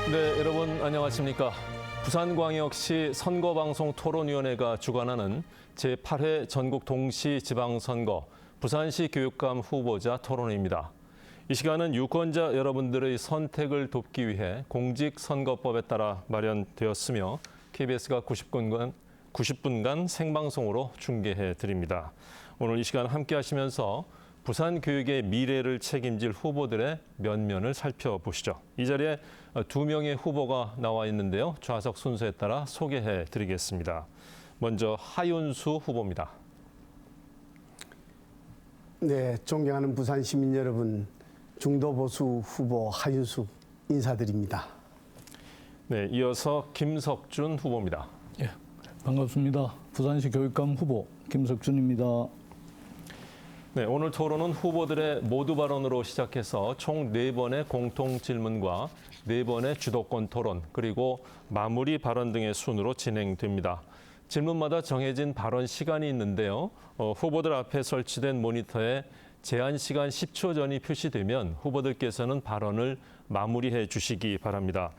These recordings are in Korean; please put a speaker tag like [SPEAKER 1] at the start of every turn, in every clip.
[SPEAKER 1] 네, 여러분 안녕하십니까? 부산광역시 선거방송토론위원회가 주관하는 제8회 전국 동시 지방선거 부산시 교육감 후보자 토론회입니다. 이 시간은 유권자 여러분들의 선택을 돕기 위해 공직선거법에 따라 마련되었으며 KBS가 90분간 생방송으로 중계해 드립니다. 오늘 이 시간 함께 하시면서 부산 교육의 미래를 책임질 후보들의 면면을 살펴보시죠. 이 자리에 두 명의 후보가 나와 있는데요. 좌석 순서에 따라 소개해 드리겠습니다. 먼저 하윤수 후보입니다.
[SPEAKER 2] 네, 존경하는 부산 시민 여러분, 중도보수 후보 하윤수 인사드립니다.
[SPEAKER 1] 네, 이어서 김석준 후보입니다.
[SPEAKER 3] 예, 반갑습니다. 부산시 교육감 후보 김석준입니다.
[SPEAKER 1] 네, 오늘 토론은 후보들의 모두 발언으로 시작해서 총 4번의 공통 질문과 4번의 주도권 토론, 그리고 마무리 발언 등의 순으로 진행됩니다. 질문마다 정해진 발언 시간이 있는데요. 후보들 앞에 설치된 모니터에 제한 시간 10초 전이 표시되면 후보들께서는 발언을 마무리해 주시기 바랍니다.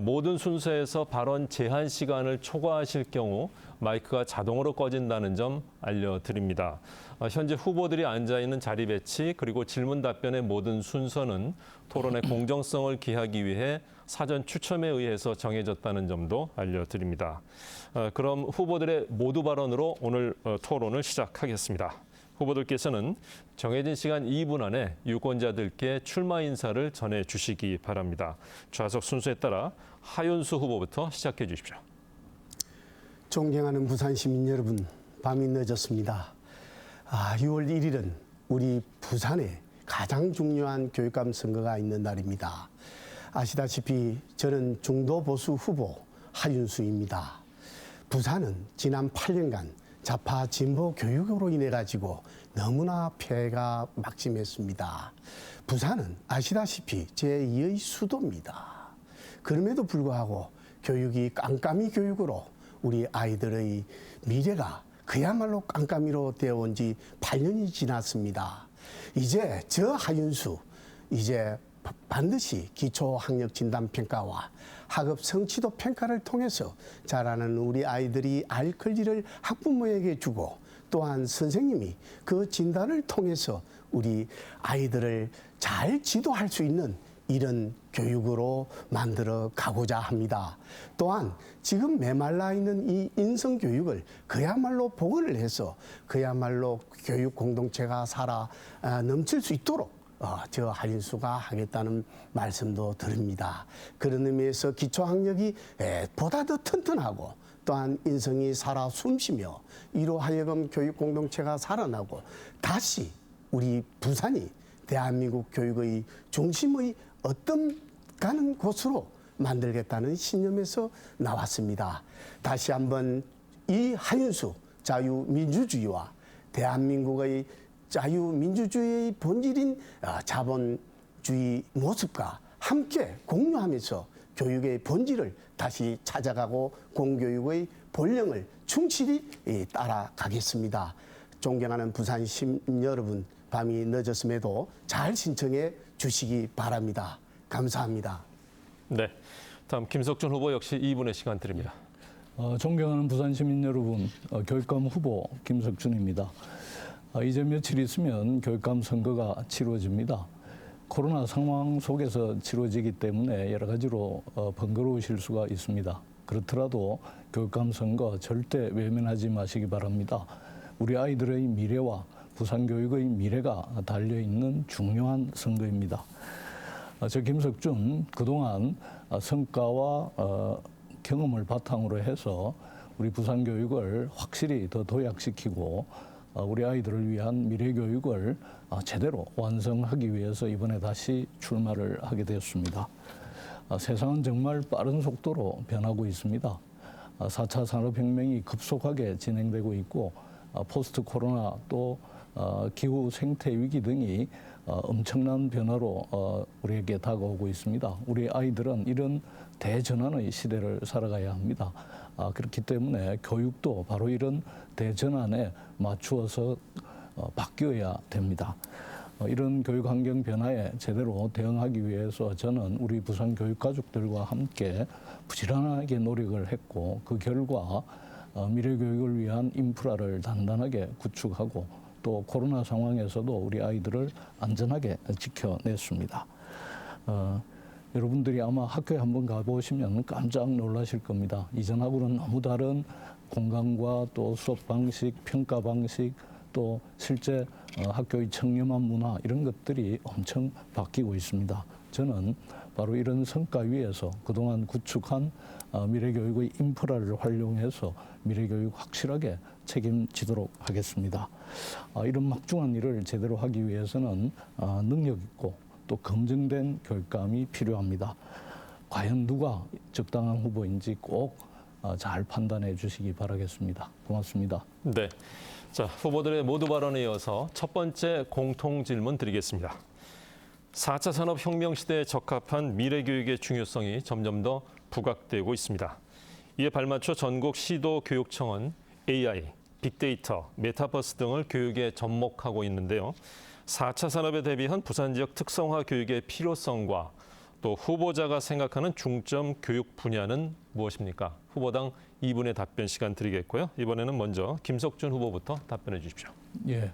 [SPEAKER 1] 모든 순서에서 발언 제한 시간을 초과하실 경우 마이크가 자동으로 꺼진다는 점 알려드립니다. 현재 후보들이 앉아있는 자리 배치 그리고 질문 답변의 모든 순서는 토론의 공정성을 기하기 위해 사전 추첨에 의해서 정해졌다는 점도 알려드립니다. 그럼 후보들의 모두 발언으로 오늘 토론을 시작하겠습니다. 후보들께서는 정해진 시간 2분 안에 유권자들께 출마 인사를 전해주시기 바랍니다. 좌석 순서에 따라 하윤수 후보부터 시작해 주십시오.
[SPEAKER 2] 존경하는 부산 시민 여러분, 밤이 늦었습니다. 6월 1일은 우리 부산에 가장 중요한 교육감 선거가 있는 날입니다. 아시다시피 저는 중도보수 후보 하윤수입니다. 부산은 지난 8년간 좌파 진보 교육으로 인해 가지고 너무나 폐해가 막심했습니다. 부산은 아시다시피 제2의 수도입니다. 그럼에도 불구하고 교육이 깜깜이 교육으로 우리 아이들의 미래가 그야말로 깜깜이로 되어온 지 8년이 지났습니다. 이제 저 하윤수, 이제 반드시 기초학력진단평가와 학업 성취도 평가를 통해서 자라는 우리 아이들이 알 권리를 학부모에게 주고 또한 선생님이 그 진단을 통해서 우리 아이들을 잘 지도할 수 있는 이런 교육으로 만들어 가고자 합니다. 또한 지금 메말라 있는 이 인성교육을 그야말로 복원을 해서 그야말로 교육 공동체가 살아 넘칠 수 있도록 저 하윤수가 하겠다는 말씀도 드립니다. 그런 의미에서 기초학력이 보다 더 튼튼하고 또한 인성이 살아 숨쉬며 이로 하여금 교육 공동체가 살아나고 다시 우리 부산이 대한민국 교육의 중심의 어떤 가는 곳으로 만들겠다는 신념에서 나왔습니다. 다시 한번 이 하윤수 자유민주주의와 대한민국의 자유민주주의의 본질인 자본주의 모습과 함께 공유하면서 교육의 본질을 다시 찾아가고 공교육의 본령을 충실히 따라가겠습니다. 존경하는 부산 시민 여러분, 밤이 늦었음에도 잘 신청해 주시기 바랍니다. 감사합니다.
[SPEAKER 1] 네, 다음 김석준 후보 역시 2분의 시간 드립니다.
[SPEAKER 3] 존경하는 부산 시민 여러분, 교육감 후보 김석준입니다. 이제 며칠 있으면 교육감 선거가 치러집니다. 코로나 상황 속에서 치러지기 때문에 여러 가지로 번거로우실 수가 있습니다. 그렇더라도 교육감 선거 절대 외면하지 마시기 바랍니다. 우리 아이들의 미래와 부산 교육의 미래가 달려있는 중요한 선거입니다. 저 김석준 그동안 성과와 경험을 바탕으로 해서 우리 부산 교육을 확실히 더 도약시키고 우리 아이들을 위한 미래 교육을 제대로 완성하기 위해서 이번에 다시 출마를 하게 되었습니다. 세상은 정말 빠른 속도로 변하고 있습니다. 4차 산업혁명이 급속하게 진행되고 있고 포스트 코로나 또 기후 생태 위기 등이 엄청난 변화로 우리에게 다가오고 있습니다. 우리 아이들은 이런 대전환의 시대를 살아가야 합니다. 그렇기 때문에 교육도 바로 이런 대전환에 맞추어서 바뀌어야 됩니다. 이런 교육 환경 변화에 제대로 대응하기 위해서 저는 우리 부산 교육 가족들과 함께 부지런하게 노력을 했고 그 결과 미래 교육을 위한 인프라를 단단하게 구축하고 또 코로나 상황에서도 우리 아이들을 안전하게 지켜냈습니다. 여러분들이 아마 학교에 한번 가보시면 깜짝 놀라실 겁니다. 이전하고는 너무 다른 공간과 또 수업 방식, 평가 방식, 또 실제 학교의 청렴한 문화 이런 것들이 엄청 바뀌고 있습니다. 저는 바로 이런 성과 위에서 그동안 구축한 미래교육의 인프라를 활용해서 미래교육 확실하게 책임지도록 하겠습니다. 이런 막중한 일을 제대로 하기 위해서는 능력 있고 또 검증된 교육감이 필요합니다. 과연 누가 적당한 후보인지 꼭 잘 판단해 주시기 바라겠습니다. 고맙습니다.
[SPEAKER 1] 네. 자, 후보들의 모두 발언에 이어서 첫 번째 공통 질문 드리겠습니다. 4차 산업혁명 시대에 적합한 미래교육의 중요성이 점점 더 부각되고 있습니다. 이에 발맞춰 전국 시도교육청은 AI, 빅데이터, 메타버스 등을 교육에 접목하고 있는데요. 4차 산업에 대비한 부산 지역 특성화 교육의 필요성과 또 후보자가 생각하는 중점 교육 분야는 무엇입니까? 후보당 2분의 답변 시간 드리겠고요. 이번에는 먼저 김석준 후보부터 답변해 주십시오.
[SPEAKER 3] 예.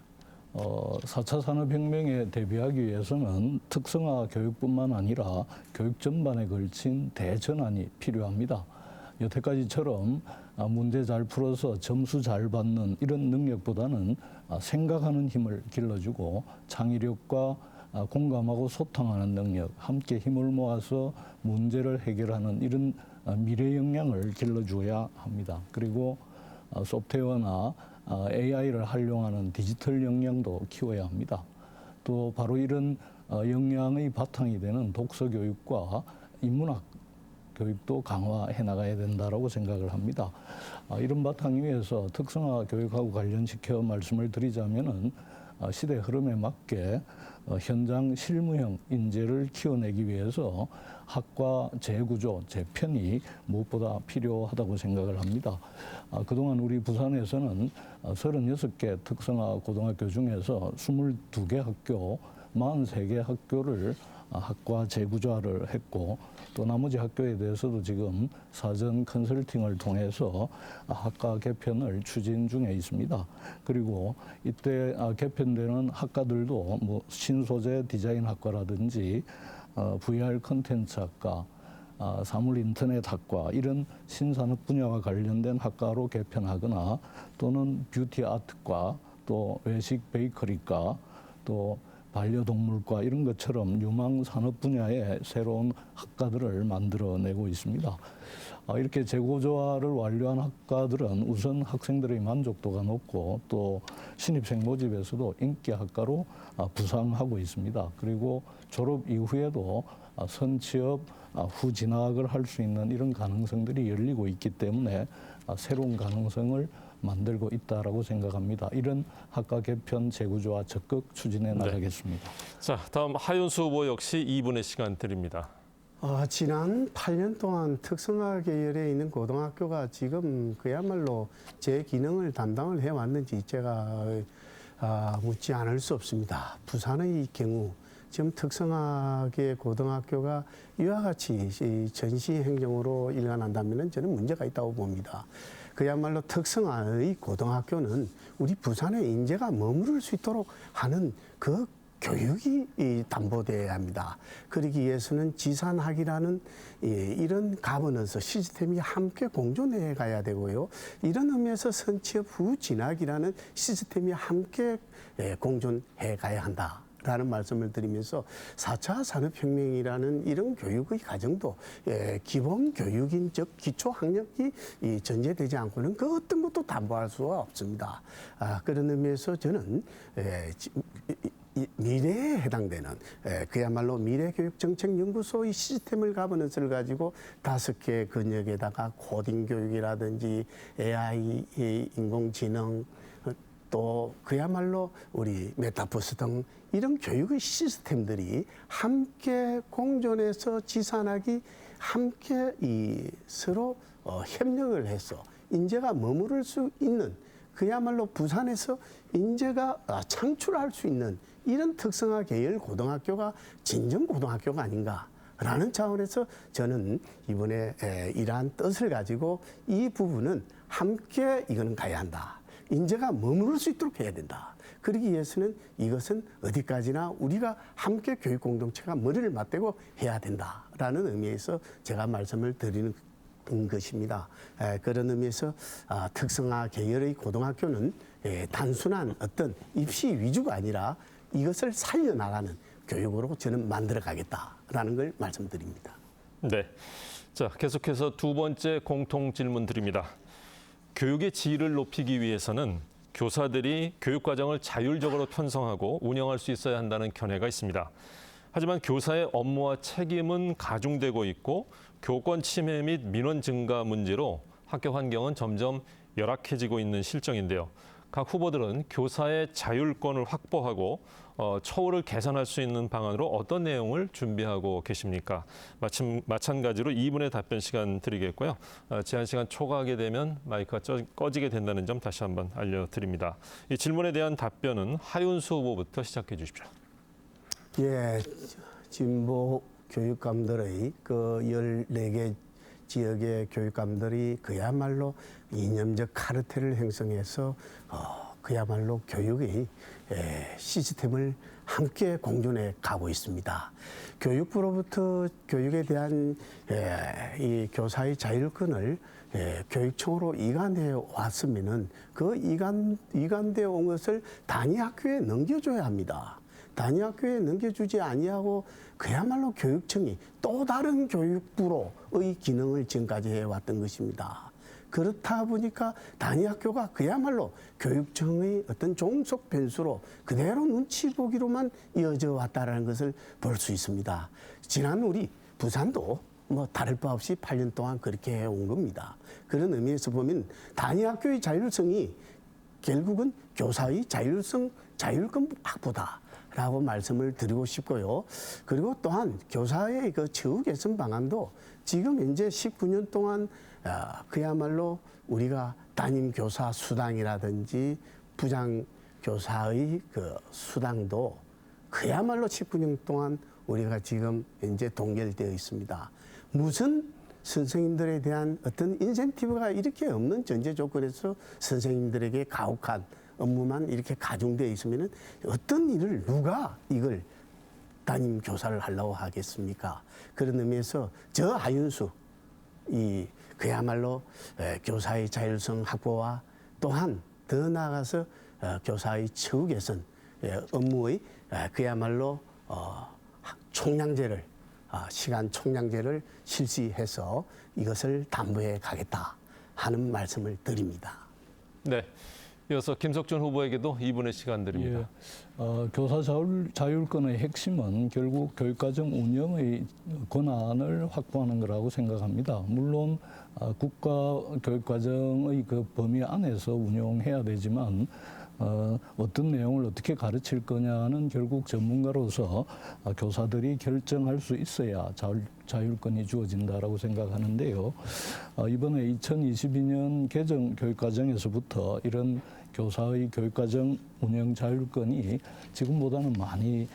[SPEAKER 3] 4차 산업혁명에 대비하기 위해서는 특성화 교육뿐만 아니라 교육 전반에 걸친 대전환이 필요합니다. 여태까지처럼 문제 잘 풀어서 점수 잘 받는 이런 능력보다는 생각하는 힘을 길러주고 창의력과 공감하고 소통하는 능력, 함께 힘을 모아서 문제를 해결하는 이런 미래 역량을 길러줘야 합니다. 그리고 소프트웨어나 AI를 활용하는 디지털 역량도 키워야 합니다. 또 바로 이런 역량의 바탕이 되는 독서 교육과 인문학 교육도 강화해 나가야 된다라고 생각을 합니다. 이런 바탕 위에서 특성화 교육하고 관련시켜 말씀을 드리자면은 시대 흐름에 맞게 현장 실무형 인재를 키워내기 위해서 학과 재구조, 재편이 무엇보다 필요하다고 생각을 합니다. 그동안 우리 부산에서는 36개 특성화 고등학교 중에서 22개 학교, 43개 학교를 학과 재구조화를 했고 또 나머지 학교에 대해서도 지금 사전 컨설팅을 통해서 학과 개편을 추진 중에 있습니다. 그리고 이때 개편되는 학과들도 뭐 신소재 디자인 학과라든지 VR 컨텐츠 학과, 사물 인터넷 학과 이런 신산업 분야와 관련된 학과로 개편하거나 또는 뷰티 아트과 또 외식 베이커리과 또 반려동물과 이런 것처럼 유망 산업 분야의 새로운 학과들을 만들어내고 있습니다. 이렇게 재구조화를 완료한 학과들은 우선 학생들의 만족도가 높고 또 신입생 모집에서도 인기 학과로 부상하고 있습니다. 그리고 졸업 이후에도 선취업, 후 진학을 할 수 있는 이런 가능성들이 열리고 있기 때문에 새로운 가능성을 만들고 있다라고 생각합니다. 이런 학과 개편 재구조화 적극 추진해 나가겠습니다.
[SPEAKER 1] 자, 다음 하윤수 후보 역시 2분의 시간 드립니다.
[SPEAKER 2] 지난 8년 동안 특성화 계열에 있는 고등학교가 지금 그야말로 제 기능을 담당을 해왔는지 제가 묻지 않을 수 없습니다. 부산의 경우 지금 특성화계 고등학교가 이와 같이 전시 행정으로 일관한다면 저는 문제가 있다고 봅니다. 그야말로 특성화의 고등학교는 우리 부산의 인재가 머무를 수 있도록 하는 그 교육이 담보되어야 합니다. 그러기 위해서는 지산학이라는 이런 가버넌스 시스템이 함께 공존해 가야 되고요. 이런 의미에서 선취업 후 진학이라는 시스템이 함께 공존해 가야 한다. 라는 말씀을 드리면서 4차 산업혁명이라는 이런 교육의 과정도 기본 교육인 즉 기초 학력이 전제되지 않고는 그 어떤 것도 담보할 수가 없습니다. 그런 의미에서 저는 미래에 해당되는 그야말로 미래교육정책연구소의 시스템을 가버넌스를 가지고 5개 근역에다가 코딩 교육이라든지 AI, 인공지능 또 그야말로 우리 메타버스 등 이런 교육의 시스템들이 함께 공존해서 지산학이 함께 서로 협력을 해서 인재가 머무를 수 있는 그야말로 부산에서 인재가 창출할 수 있는 이런 특성화 계열 고등학교가 진정 고등학교가 아닌가라는 차원에서 저는 이번에 이러한 뜻을 가지고 이 부분은 함께 이거는 가야 한다. 인재가 머무를 수 있도록 해야 된다. 그러기 위해서는 이것은 어디까지나 우리가 함께 교육 공동체가 머리를 맞대고 해야 된다라는 의미에서 제가 말씀을 드리는 것입니다. 그런 의미에서 특성화 계열의 고등학교는 단순한 어떤 입시 위주가 아니라 이것을 살려나가는 교육으로 저는 만들어가겠다라는 걸 말씀드립니다.
[SPEAKER 1] 네. 자, 계속해서 두 번째 공통 질문 드립니다. 교육의 질을 높이기 위해서는 교사들이 교육과정을 자율적으로 편성하고 운영할 수 있어야 한다는 견해가 있습니다. 하지만 교사의 업무와 책임은 가중되고 있고 교권 침해 및 민원 증가 문제로 학교 환경은 점점 열악해지고 있는 실정인데요. 각 후보들은 교사의 자율권을 확보하고 처우를 개선할 수 있는 방안으로 어떤 내용을 준비하고 계십니까? 마찬가지로 2분의 답변 시간 드리겠고요. 제한 시간 초과하게 되면 마이크가 꺼지게 된다는 점 다시 한번 알려드립니다. 이 질문에 대한 답변은 하윤수 후보부터 시작해 주십시오.
[SPEAKER 2] 예, 진보 교육감들의 그 14개 지역의 교육감들이 그야말로 이념적 카르텔을 형성해서 그야말로 교육의 시스템을 함께 공존해 가고 있습니다. 교육부로부터 교육에 대한 이 교사의 자율권을 교육청으로 이관해 왔으면은 그 이관되어 온 것을 단위 학교에 넘겨줘야 합니다. 단위 학교에 넘겨주지 아니하고 그야말로 교육청이 또 다른 교육부로의 기능을 지금까지 해왔던 것입니다. 그렇다 보니까 단위 학교가 그야말로 교육청의 어떤 종속 변수로 그대로 눈치 보기로만 이어져 왔다는 것을 볼 수 있습니다. 지난 우리 부산도 뭐 다를 바 없이 8년 동안 그렇게 해온 겁니다. 그런 의미에서 보면 단위 학교의 자율성이 결국은 교사의 자율권 확보다. 라고 말씀을 드리고 싶고요. 그리고 또한 교사의 그 처우 개선 방안도 지금 현재 19년 동안 그야말로 우리가 담임 교사 수당이라든지 부장 교사의 그 수당도 그야말로 19년 동안 우리가 지금 현재 동결되어 있습니다. 무슨 선생님들에 대한 어떤 인센티브가 이렇게 없는 전제 조건에서 선생님들에게 가혹한 업무만 이렇게 가중되어 있으면 어떤 일을 누가 이걸 담임 교사를 하려고 하겠습니까? 그런 의미에서 저 하윤수 이 그야말로 교사의 자율성 확보와 또한 더 나아가서 교사의 처우 개선 업무의 그야말로 총량제를 시간 총량제를 실시해서 이것을 담보해 가겠다 하는 말씀을 드립니다.
[SPEAKER 1] 네. 이어서 김석준 후보에게도 2분의 시간 드립니다.
[SPEAKER 3] 교사 자율권의 핵심은 결국 교육과정 운영의 권한을 확보하는 거라고 생각합니다. 물론 국가 교육과정의 그 범위 안에서 운영해야 되지만 어떤 내용을 어떻게 가르칠 거냐는 결국 전문가로서 교사들이 결정할 수 있어야 자율권이 주어진다라고 생각하는데요. 이번에 2022년 개정 교육과정에서부터 이런 교사의 교육과정 운영 자율권이 지금보다는 많이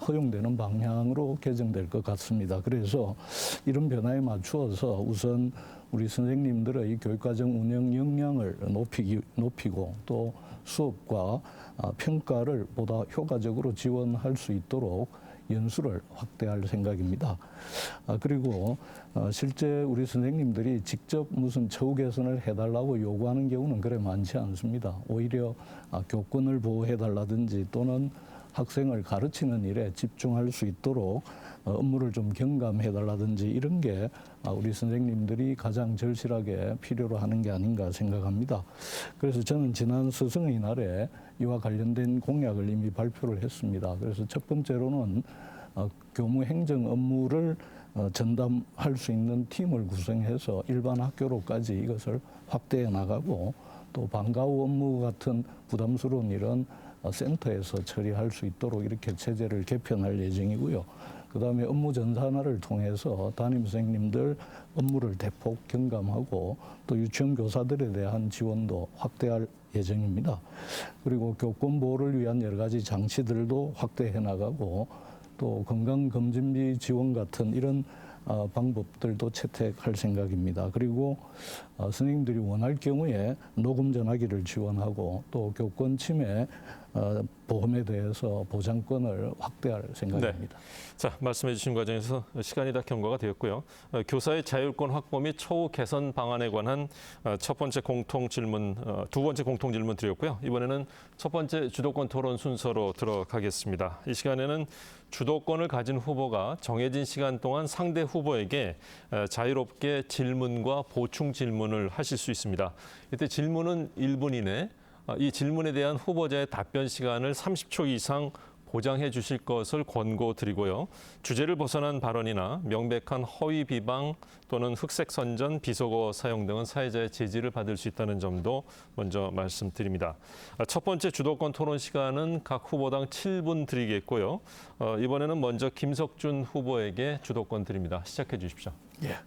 [SPEAKER 3] 허용되는 방향으로 개정될 것 같습니다. 그래서 이런 변화에 맞추어서 우선 우리 선생님들의 교육과정 운영 역량을 높이고 또 수업과 평가를 보다 효과적으로 지원할 수 있도록 연수를 확대할 생각입니다. 그리고 실제 우리 선생님들이 직접 무슨 처우 개선을 해달라고 요구하는 경우는 그래 많지 않습니다. 오히려 교권을 보호해달라든지 또는 학생을 가르치는 일에 집중할 수 있도록 업무를 좀 경감해달라든지 이런 게 우리 선생님들이 가장 절실하게 필요로 하는 게 아닌가 생각합니다. 그래서 저는 지난 스승의 날에 이와 관련된 공약을 이미 발표를 했습니다. 그래서 첫 번째로는 교무 행정 업무를 전담할 수 있는 팀을 구성해서 일반 학교로까지 이것을 확대해 나가고 또 방과 후 업무 같은 부담스러운 일은 센터에서 처리할 수 있도록 이렇게 체제를 개편할 예정이고요. 그다음에 업무 전산화를 통해서 담임 선생님들 업무를 대폭 경감하고 또 유치원 교사들에 대한 지원도 확대할 예정입니다. 그리고 교권 보호를 위한 여러 가지 장치들도 확대해 나가고 또 건강검진비 지원 같은 이런 방법들도 채택할 생각입니다. 그리고 선생님들이 원할 경우에 녹음 전화기를 지원하고 또 교권 침해 보험에 대해서 보장권을 확대할 생각입니다.
[SPEAKER 1] 자, 말씀해 주신 과정에서 시간이 다 경과가 되었고요. 교사의 자율권 확보 및 처우 개선 방안에 관한 첫 번째 공통 질문, 두 번째 공통 질문 드렸고요. 이번에는 첫 번째 주도권 토론 순서로 들어가겠습니다. 이 시간에는 주도권을 가진 후보가 정해진 시간 동안 상대 후보에게 자유롭게 질문과 보충 질문을 하실 수 있습니다. 이때 질문은 1분 이내, 이 질문에 대한 후보자의 답변 시간을 30초 이상 보장해 주실 것을 권고드리고요. 주제를 벗어난 발언이나 명백한 허위 비방 또는 흑색 선전, 비속어 사용 등은 사회자의 제지를 받을 수 있다는 점도 먼저 말씀드립니다. 첫 번째 주도권 토론 시간은 각 후보당 7분 드리겠고요. 이번에는 먼저 김석준 후보에게 주도권 드립니다. 시작해 주십시오.
[SPEAKER 3] 예.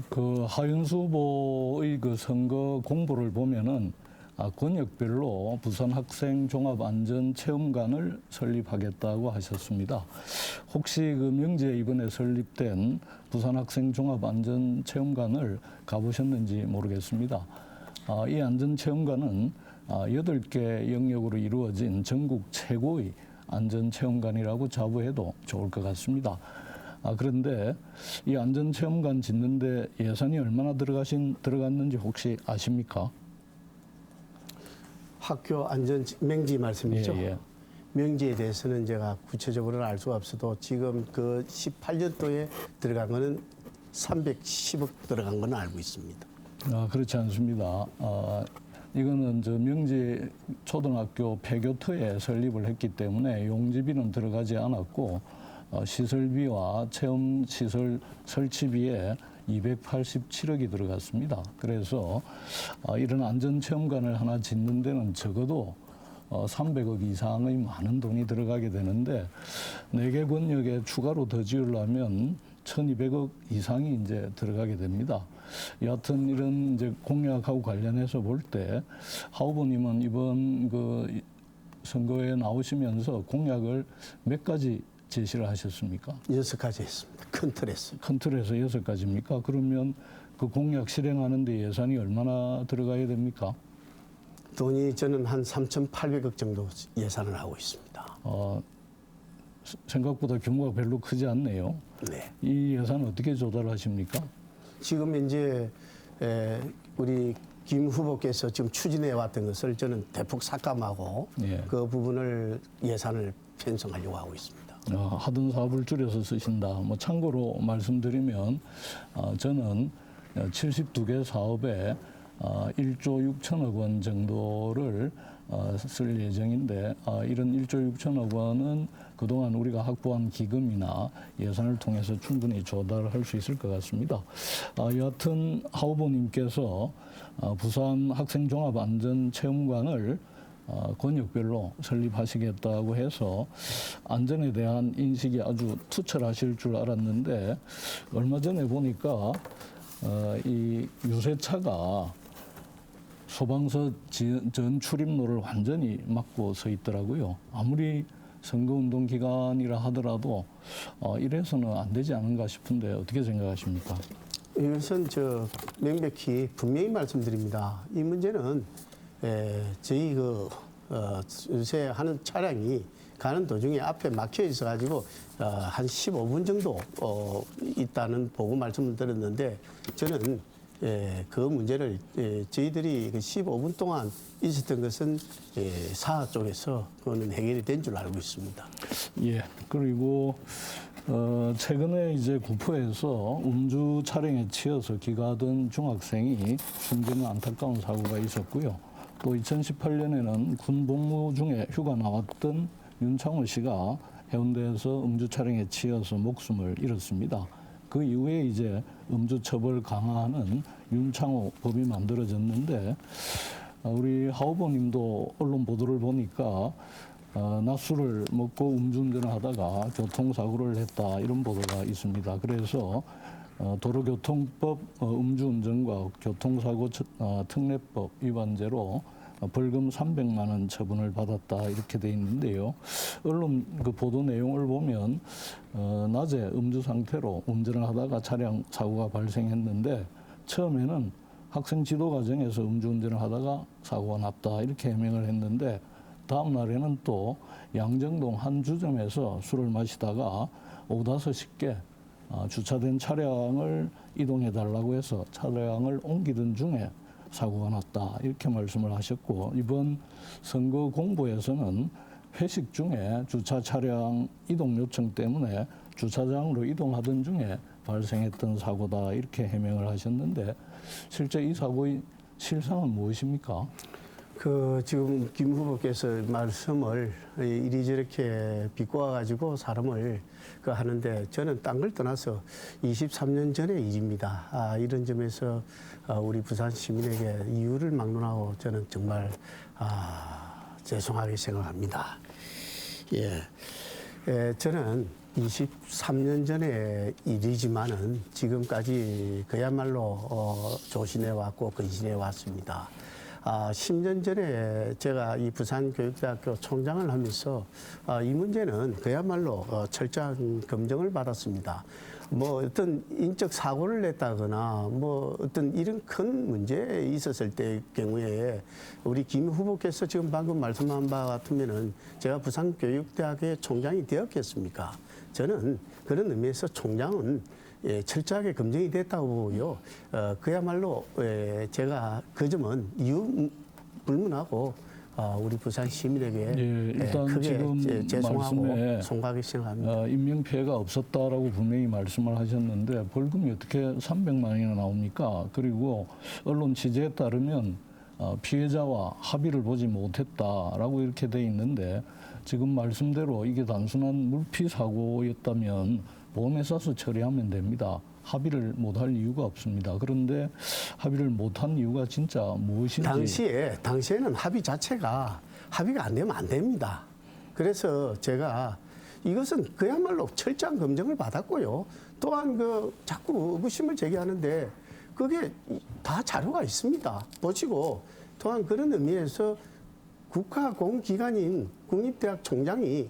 [SPEAKER 3] 그 하윤수 후보의 그 선거 공보를 보면은 권역별로 부산 학생 종합 안전 체험관을 설립하겠다고 하셨습니다. 혹시 그 명지에 이번에 설립된 부산 학생 종합 안전 체험관을 가보셨는지 모르겠습니다. 이 안전 체험관은 8개 영역으로 이루어진 전국 최고의 안전 체험관이라고 자부해도 좋을 것 같습니다. 그런데 이 안전 체험관 짓는데 예산이 얼마나 들어갔는지 혹시 아십니까?
[SPEAKER 2] 학교 안전 명지 말씀이죠.
[SPEAKER 3] 예.
[SPEAKER 2] 명지에 대해서는 제가 구체적으로는 알 수가 없어도 지금 그 18년도에 들어간 거는 310억 들어간 건 알고 있습니다.
[SPEAKER 3] 그렇지 않습니다. 이거는 저 명지 초등학교 폐교터에 설립을 했기 때문에 용지비는 들어가지 않았고 시설비와 체험 시설 설치비에 287억이 들어갔습니다. 그래서 이런 안전체험관을 하나 짓는 데는 적어도 300억 이상의 많은 돈이 들어가게 되는데 4개 권역에 추가로 더 지으려면 1,200억 이상이 이제 들어가게 됩니다. 여하튼 이런 이제 공약하고 관련해서 볼 때 하 후보님은 이번 그 선거에 나오시면서 공약을 몇 가지 제시를 하셨습니까?
[SPEAKER 2] 6가지 했습니다. 큰 틀에서.
[SPEAKER 3] 큰 틀에서 6가지입니까? 그러면 그 공약 실행하는 데 예산이 얼마나 들어가야 됩니까?
[SPEAKER 2] 돈이 저는 한 3,800억 정도 예산을 하고 있습니다.
[SPEAKER 3] 생각보다 규모가 별로 크지 않네요.
[SPEAKER 2] 네.
[SPEAKER 3] 이 예산 어떻게 조달하십니까?
[SPEAKER 2] 지금 이제 우리 김 후보께서 지금 추진해 왔던 것을 저는 대폭 삭감하고
[SPEAKER 3] 예.
[SPEAKER 2] 그 부분을 예산을 편성하려고 하고 있습니다.
[SPEAKER 3] 하던 사업을 줄여서 쓰신다. 뭐 참고로 말씀드리면 저는 72개 사업에 1조 6천억 원 정도를 쓸 예정인데 이런 1조 6천억 원은 그동안 우리가 확보한 기금이나 예산을 통해서 충분히 조달할 수 있을 것 같습니다. 여하튼 하 후보님께서 부산 학생종합안전체험관을 권역별로 설립하시겠다고 해서 안전에 대한 인식이 아주 투철하실 줄 알았는데 얼마 전에 보니까 이 유세차가 소방서 전 출입로를 완전히 막고 서 있더라고요. 아무리 선거운동 기간이라 하더라도 이래서는 안 되지 않은가 싶은데 어떻게 생각하십니까?
[SPEAKER 2] 이것은 명백히 분명히 말씀드립니다. 이 문제는 저희 요새 하는 차량이 가는 도중에 앞에 막혀 있어가지고 한 15분 정도 있다는 보고 말씀을 드렸는데 저는 그 문제를 저희들이 그 15분 동안 있었던 것은 사하 쪽에서 그거는 해결이 된 줄 알고 있습니다.
[SPEAKER 3] 예. 그리고 최근에 이제 구포에서 음주 차량에 치여서 귀가하던 중학생이 숨지는 안타까운 사고가 있었고요. 또 2018년에는 군 복무 중에 휴가 나왔던 윤창호 씨가 해운대에서 음주 차량에 치여서 목숨을 잃었습니다. 그 이후에 이제 음주 처벌 강화하는 윤창호 법이 만들어졌는데 우리 하 후보님도 언론 보도를 보니까 낮술을 먹고 음주운전을 하다가 교통사고를 했다 이런 보도가 있습니다. 그래서 도로교통법 음주운전과 교통사고 특례법 위반죄로 벌금 300만 원 처분을 받았다 이렇게 돼 있는데요. 언론 그 보도 내용을 보면 낮에 음주 상태로 운전을 하다가 차량 사고가 발생했는데 처음에는 학생 지도 과정에서 음주운전을 하다가 사고가 났다 이렇게 해명을 했는데 다음 날에는 또 양정동 한 주점에서 술을 마시다가 오후 5시께 주차된 차량을 이동해 달라고 해서 차량을 옮기던 중에 사고가 났다 이렇게 말씀을 하셨고 이번 선거 공보에서는 회식 중에 주차 차량 이동 요청 때문에 주차장으로 이동하던 중에 발생했던 사고다 이렇게 해명을 하셨는데 실제 이 사고의 실상은 무엇입니까?
[SPEAKER 2] 지금 김 후보께서 말씀을 이리저렇게 비꼬아 가지고 사람을 하는데 저는 딴 걸 떠나서 23년 전의 일입니다. 이런 점에서 우리 부산 시민에게 이유를 막론하고 저는 정말 죄송하게 생각합니다. 저는 23년 전의 일이지만은 지금까지 그야말로 조신해 왔고 근신해 왔습니다. 10년 전에 제가 이 부산교육대학교 총장을 하면서 이 문제는 그야말로 철저한 검증을 받았습니다. 뭐 어떤 인적 사고를 냈다거나 뭐 어떤 이런 큰 문제에 있었을 때의 경우에 우리 김 후보께서 지금 방금 말씀한 바와 같으면은 제가 부산교육대학의 총장이 되었겠습니까? 저는 그런 의미에서 총장은 철저하게 검증이 됐다고 보고요. 그야말로 제가 그 점은 이유 불문하고 우리 부산 시민에게
[SPEAKER 3] 일단
[SPEAKER 2] 크게
[SPEAKER 3] 지금
[SPEAKER 2] 죄송하고
[SPEAKER 3] 말씀에
[SPEAKER 2] 송구하게 생각합니다.
[SPEAKER 3] 인명피해가 없었다라고 분명히 말씀을 하셨는데 벌금이 어떻게 300만 원이나 나옵니까? 그리고 언론 취재에 따르면 피해자와 합의를 보지 못했다라고 이렇게 돼 있는데 지금 말씀대로 이게 단순한 물피 사고였다면 보험에 싸서 처리하면 됩니다. 합의를 못할 이유가 없습니다. 그런데 합의를 못한 이유가 진짜 무엇인지.
[SPEAKER 2] 당시에는 합의 자체가 합의가 안 되면 안 됩니다. 그래서 제가 이것은 그야말로 철저한 검증을 받았고요. 또한 자꾸 의구심을 제기하는데 그게 다 자료가 있습니다. 보시고 또한 그런 의미에서 국가공기관인 국립대학 총장이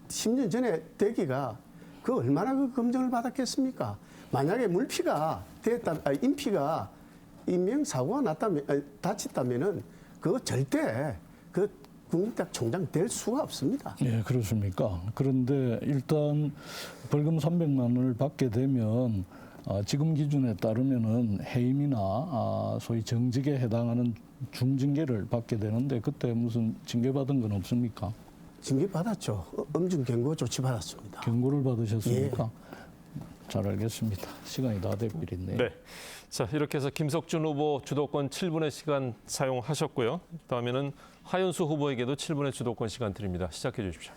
[SPEAKER 2] 10년 전에 되기가 얼마나 검증을 받았겠습니까? 만약에 물피가 인피가 인명사고가 났다면, 다쳤다면은 그거 절대 국립대학 총장 될 수가 없습니다.
[SPEAKER 3] 예, 그렇습니까? 그런데 일단 벌금 300만 원을 받게 되면 지금 기준에 따르면은 해임이나 소위 정직에 해당하는 중징계를 받게 되는데 그때 무슨 징계 받은 건 없습니까?
[SPEAKER 2] 징계 받았죠. 엄중 경고 조치 받았습니다.
[SPEAKER 3] 경고를 받으셨습니까? 잘 알겠습니다. 시간이 다 돼버렸네요.
[SPEAKER 1] 네. 자, 이렇게 해서 김석준 후보 주도권 7분의 시간 사용하셨고요. 다음에는 하윤수 후보에게도 7분의 주도권 시간 드립니다. 시작해 주십시오.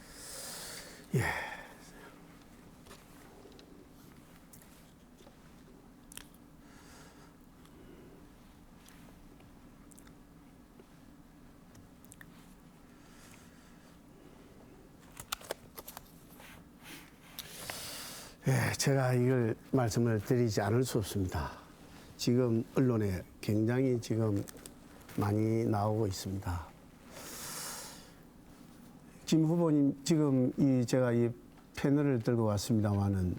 [SPEAKER 2] 제가 이걸 말씀을 드리지 않을 수 없습니다. 지금 언론에 굉장히 지금 많이 나오고 있습니다. 김 후보님 지금 제가 이 패널을 들고 왔습니다만은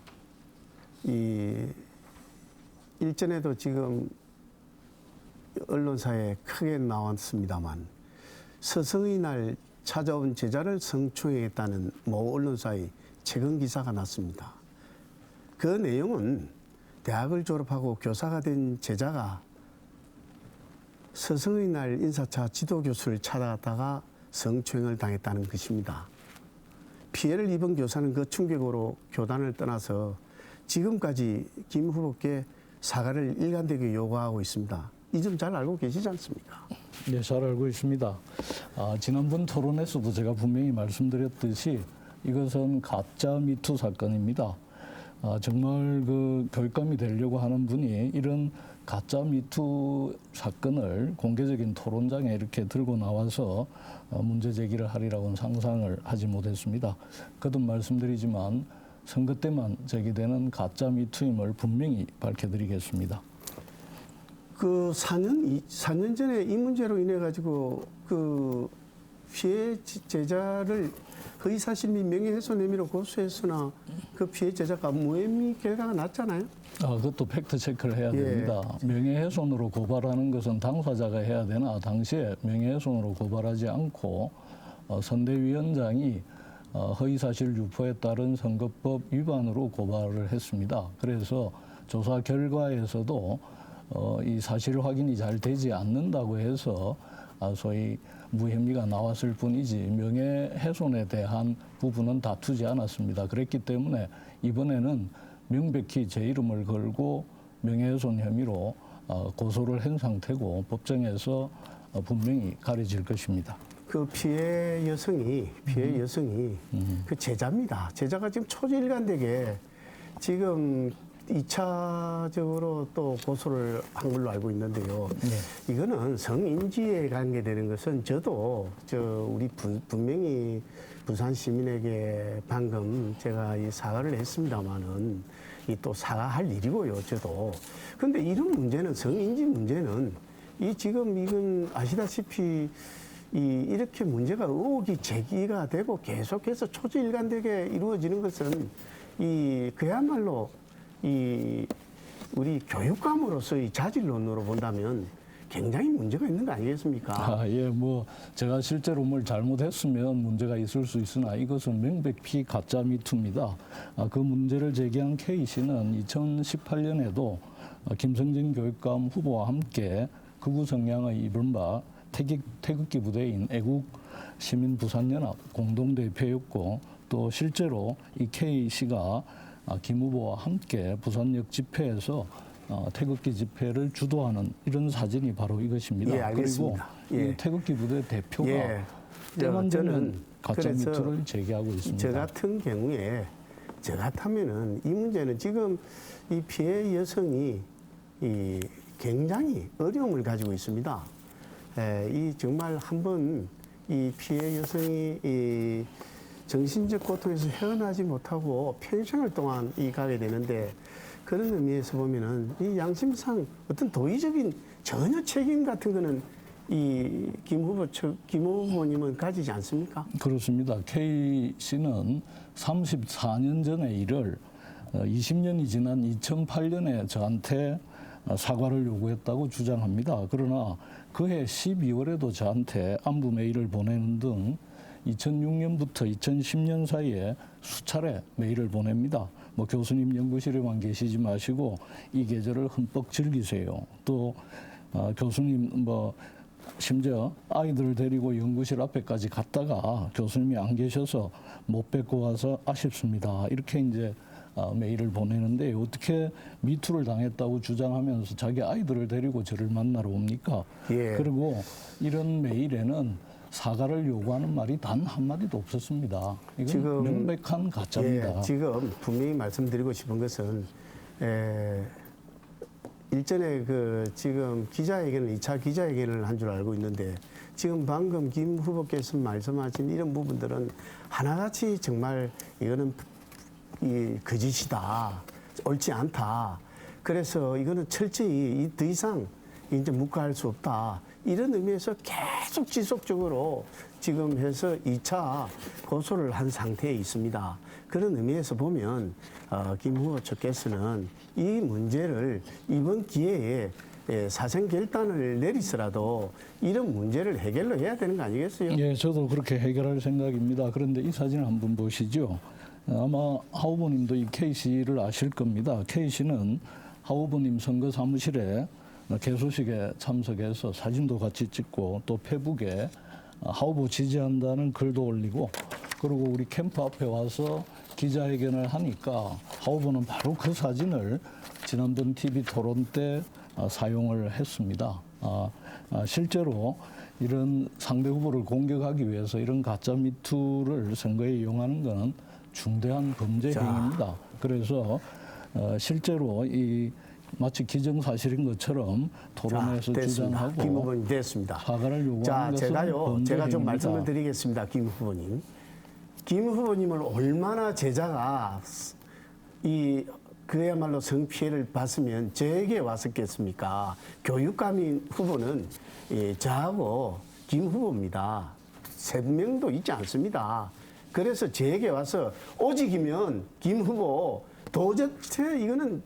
[SPEAKER 2] 일전에도 지금 언론사에 크게 나왔습니다만 서성의 날 찾아온 제자를 성추행했다는 모 언론사의 최근 기사가 났습니다. 그 내용은 대학을 졸업하고 교사가 된 제자가 서성의 날 인사차 지도교수를 찾아갔다가 성추행을 당했다는 것입니다. 피해를 입은 교사는 그 충격으로 교단을 떠나서 지금까지 김 후보께 사과를 일관되게 요구하고 있습니다. 이 점 잘 알고 계시지 않습니까?
[SPEAKER 3] 네, 잘 알고 있습니다. 지난번 토론에서도 제가 분명히 말씀드렸듯이 이것은 가짜 미투 사건입니다. 정말 그 교육감이 되려고 하는 분이 이런 가짜 미투 사건을 공개적인 토론장에 이렇게 들고 나와서 문제 제기를 하리라고는 상상을 하지 못했습니다. 거듭 말씀드리지만 선거 때만 제기되는 가짜 미투임을 분명히 밝혀드리겠습니다.
[SPEAKER 2] 그 4년 전에 이 문제로 인해 가지고 그 피해 제자를 허위사실 및 명예훼손 혐의로 고소했으나 그 피해 제자가 무혐의 결과가 났잖아요.
[SPEAKER 3] 그것도 팩트 체크를 해야
[SPEAKER 2] 예.
[SPEAKER 3] 됩니다. 명예훼손으로 고발하는 것은 당사자가 해야 되나 당시에 명예훼손으로 고발하지 않고 선대위원장이 허위사실 유포에 따른 선거법 위반으로 고발을 했습니다. 그래서 조사 결과에서도 이 사실 확인이 잘 되지 않는다고 해서 소위 무혐의가 나왔을 뿐이지 명예훼손에 대한 부분은 다투지 않았습니다. 그랬기 때문에 이번에는 명백히 제 이름을 걸고 명예훼손 혐의로 고소를 한 상태고 법정에서 분명히 가려질 것입니다.
[SPEAKER 2] 그 피해 여성이 그 제자입니다. 제자가 지금 초지일관되게 지금 2차적으로 또 고소를 한 걸로 알고 있는데요.
[SPEAKER 3] 네.
[SPEAKER 2] 이거는 성인지에 관계되는 것은 저도 우리 분명히 부산 시민에게 방금 제가 이 사과를 했습니다마는 이 또 사과할 일이고요. 저도. 근데 이런 문제는 성인지 문제는 이 지금 이건 아시다시피 이렇게 문제가 의혹이 제기가 되고 계속해서 초지일관되게 이루어지는 것은 그야말로 우리 교육감으로서의 자질론으로 본다면 굉장히 문제가 있는 거 아니겠습니까?
[SPEAKER 3] 예, 제가 실제로 뭘 잘못했으면 문제가 있을 수 있으나 이것은 명백히 가짜 미투입니다. 그 문제를 제기한 K씨는 2018년에도 김성진 교육감 후보와 함께 극우 성향의 이른바 태극기 부대인 애국시민 부산연합 공동대표였고 또 실제로 이 K씨가 김 후보와 함께 부산역 집회에서 태극기 집회를 주도하는 이런 사진이 바로 이것입니다.
[SPEAKER 2] 예, 알겠습니다.
[SPEAKER 3] 그리고
[SPEAKER 2] 예.
[SPEAKER 3] 이 태극기 부대 대표가
[SPEAKER 2] 예.
[SPEAKER 3] 때만 되면
[SPEAKER 2] 저는
[SPEAKER 3] 가짜
[SPEAKER 2] 그래서
[SPEAKER 3] 미투를 제기하고 있습니다.
[SPEAKER 2] 저 같은 경우에 저 같다면은 이 문제는 지금 이 피해 여성이 굉장히 어려움을 가지고 있습니다. 이 정말 한번 이 피해 여성이 정신적 고통에서 헤어나지 못하고 평생을 동안 가게 되는데 그런 의미에서 보면은 이 양심상 어떤 도의적인 전혀 책임 같은 거는 김 후보님은 가지지 않습니까?
[SPEAKER 3] 그렇습니다. K씨는 34년 전의 일을 20년이 지난 2008년에 저한테 사과를 요구했다고 주장합니다. 그러나 그해 12월에도 저한테 안부 메일을 보내는 등 2006년부터 2010년 사이에 수차례 메일을 보냅니다. 교수님 연구실에만 계시지 마시고 이 계절을 흠뻑 즐기세요. 또 교수님 심지어 아이들을 데리고 연구실 앞에까지 갔다가 교수님이 안 계셔서 못 뵙고 와서 아쉽습니다. 이렇게 이제 메일을 보내는데 어떻게 미투를 당했다고 주장하면서 자기 아이들을 데리고 저를 만나러 옵니까?
[SPEAKER 2] 예.
[SPEAKER 3] 그리고 이런 메일에는 사과를 요구하는 말이 단 한마디도 없었습니다. 이건
[SPEAKER 2] 지금,
[SPEAKER 3] 명백한 가짜입니다.
[SPEAKER 2] 예, 지금 분명히 말씀드리고 싶은 것은 일전에 지금 기자회견을 2차 기자회견을 한 줄 알고 있는데 지금 방금 김 후보께서 말씀하신 이런 부분들은 하나같이 정말 이거는 거짓이다, 옳지 않다. 그래서 이거는 철저히 더 이상 이제 묵과할 수 없다. 이런 의미에서 계속 지속적으로 지금 해서 2차 고소를 한 상태에 있습니다. 그런 의미에서 보면 김 후보 측께서는 이 문제를 이번 기회에 사생 결단을 내리서라도 이런 문제를 해결로 해야 되는 거 아니겠어요?
[SPEAKER 3] 예, 저도 그렇게 해결할 생각입니다. 그런데 이 사진을 한번 보시죠. 아마 하 후보님도 이 K씨를 아실 겁니다. K씨는 하 후보님 선거 사무실에 개소식에 참석해서 사진도 같이 찍고 또 페북에 하 후보 지지한다는 글도 올리고 그리고 우리 캠프 앞에 와서 기자회견을 하니까 하 후보는 바로 그 사진을 지난번 TV 토론 때 사용을 했습니다. 실제로 이런 상대 후보를 공격하기 위해서 이런 가짜 미투를 선거에 이용하는 것은 중대한 범죄
[SPEAKER 2] 자.
[SPEAKER 3] 행위입니다. 그래서 실제로 이 마치 기정사실인 것처럼 토론에서
[SPEAKER 2] 됐습니다.
[SPEAKER 3] 주장하고
[SPEAKER 2] 김 후보님 됐습니다.
[SPEAKER 3] 사과를 요구하는
[SPEAKER 2] 자,
[SPEAKER 3] 것은 범죄
[SPEAKER 2] 제가 좀
[SPEAKER 3] 행위입니다.
[SPEAKER 2] 말씀을 드리겠습니다. 김 후보님. 김 후보님을 얼마나 제자가 그야말로 성피해를 봤으면 저에게 왔었겠습니까? 교육감인 후보는 저하고 김 후보입니다. 3명도 있지 않습니다. 그래서 저에게 와서 오직이면 김 후보 도저히 이거는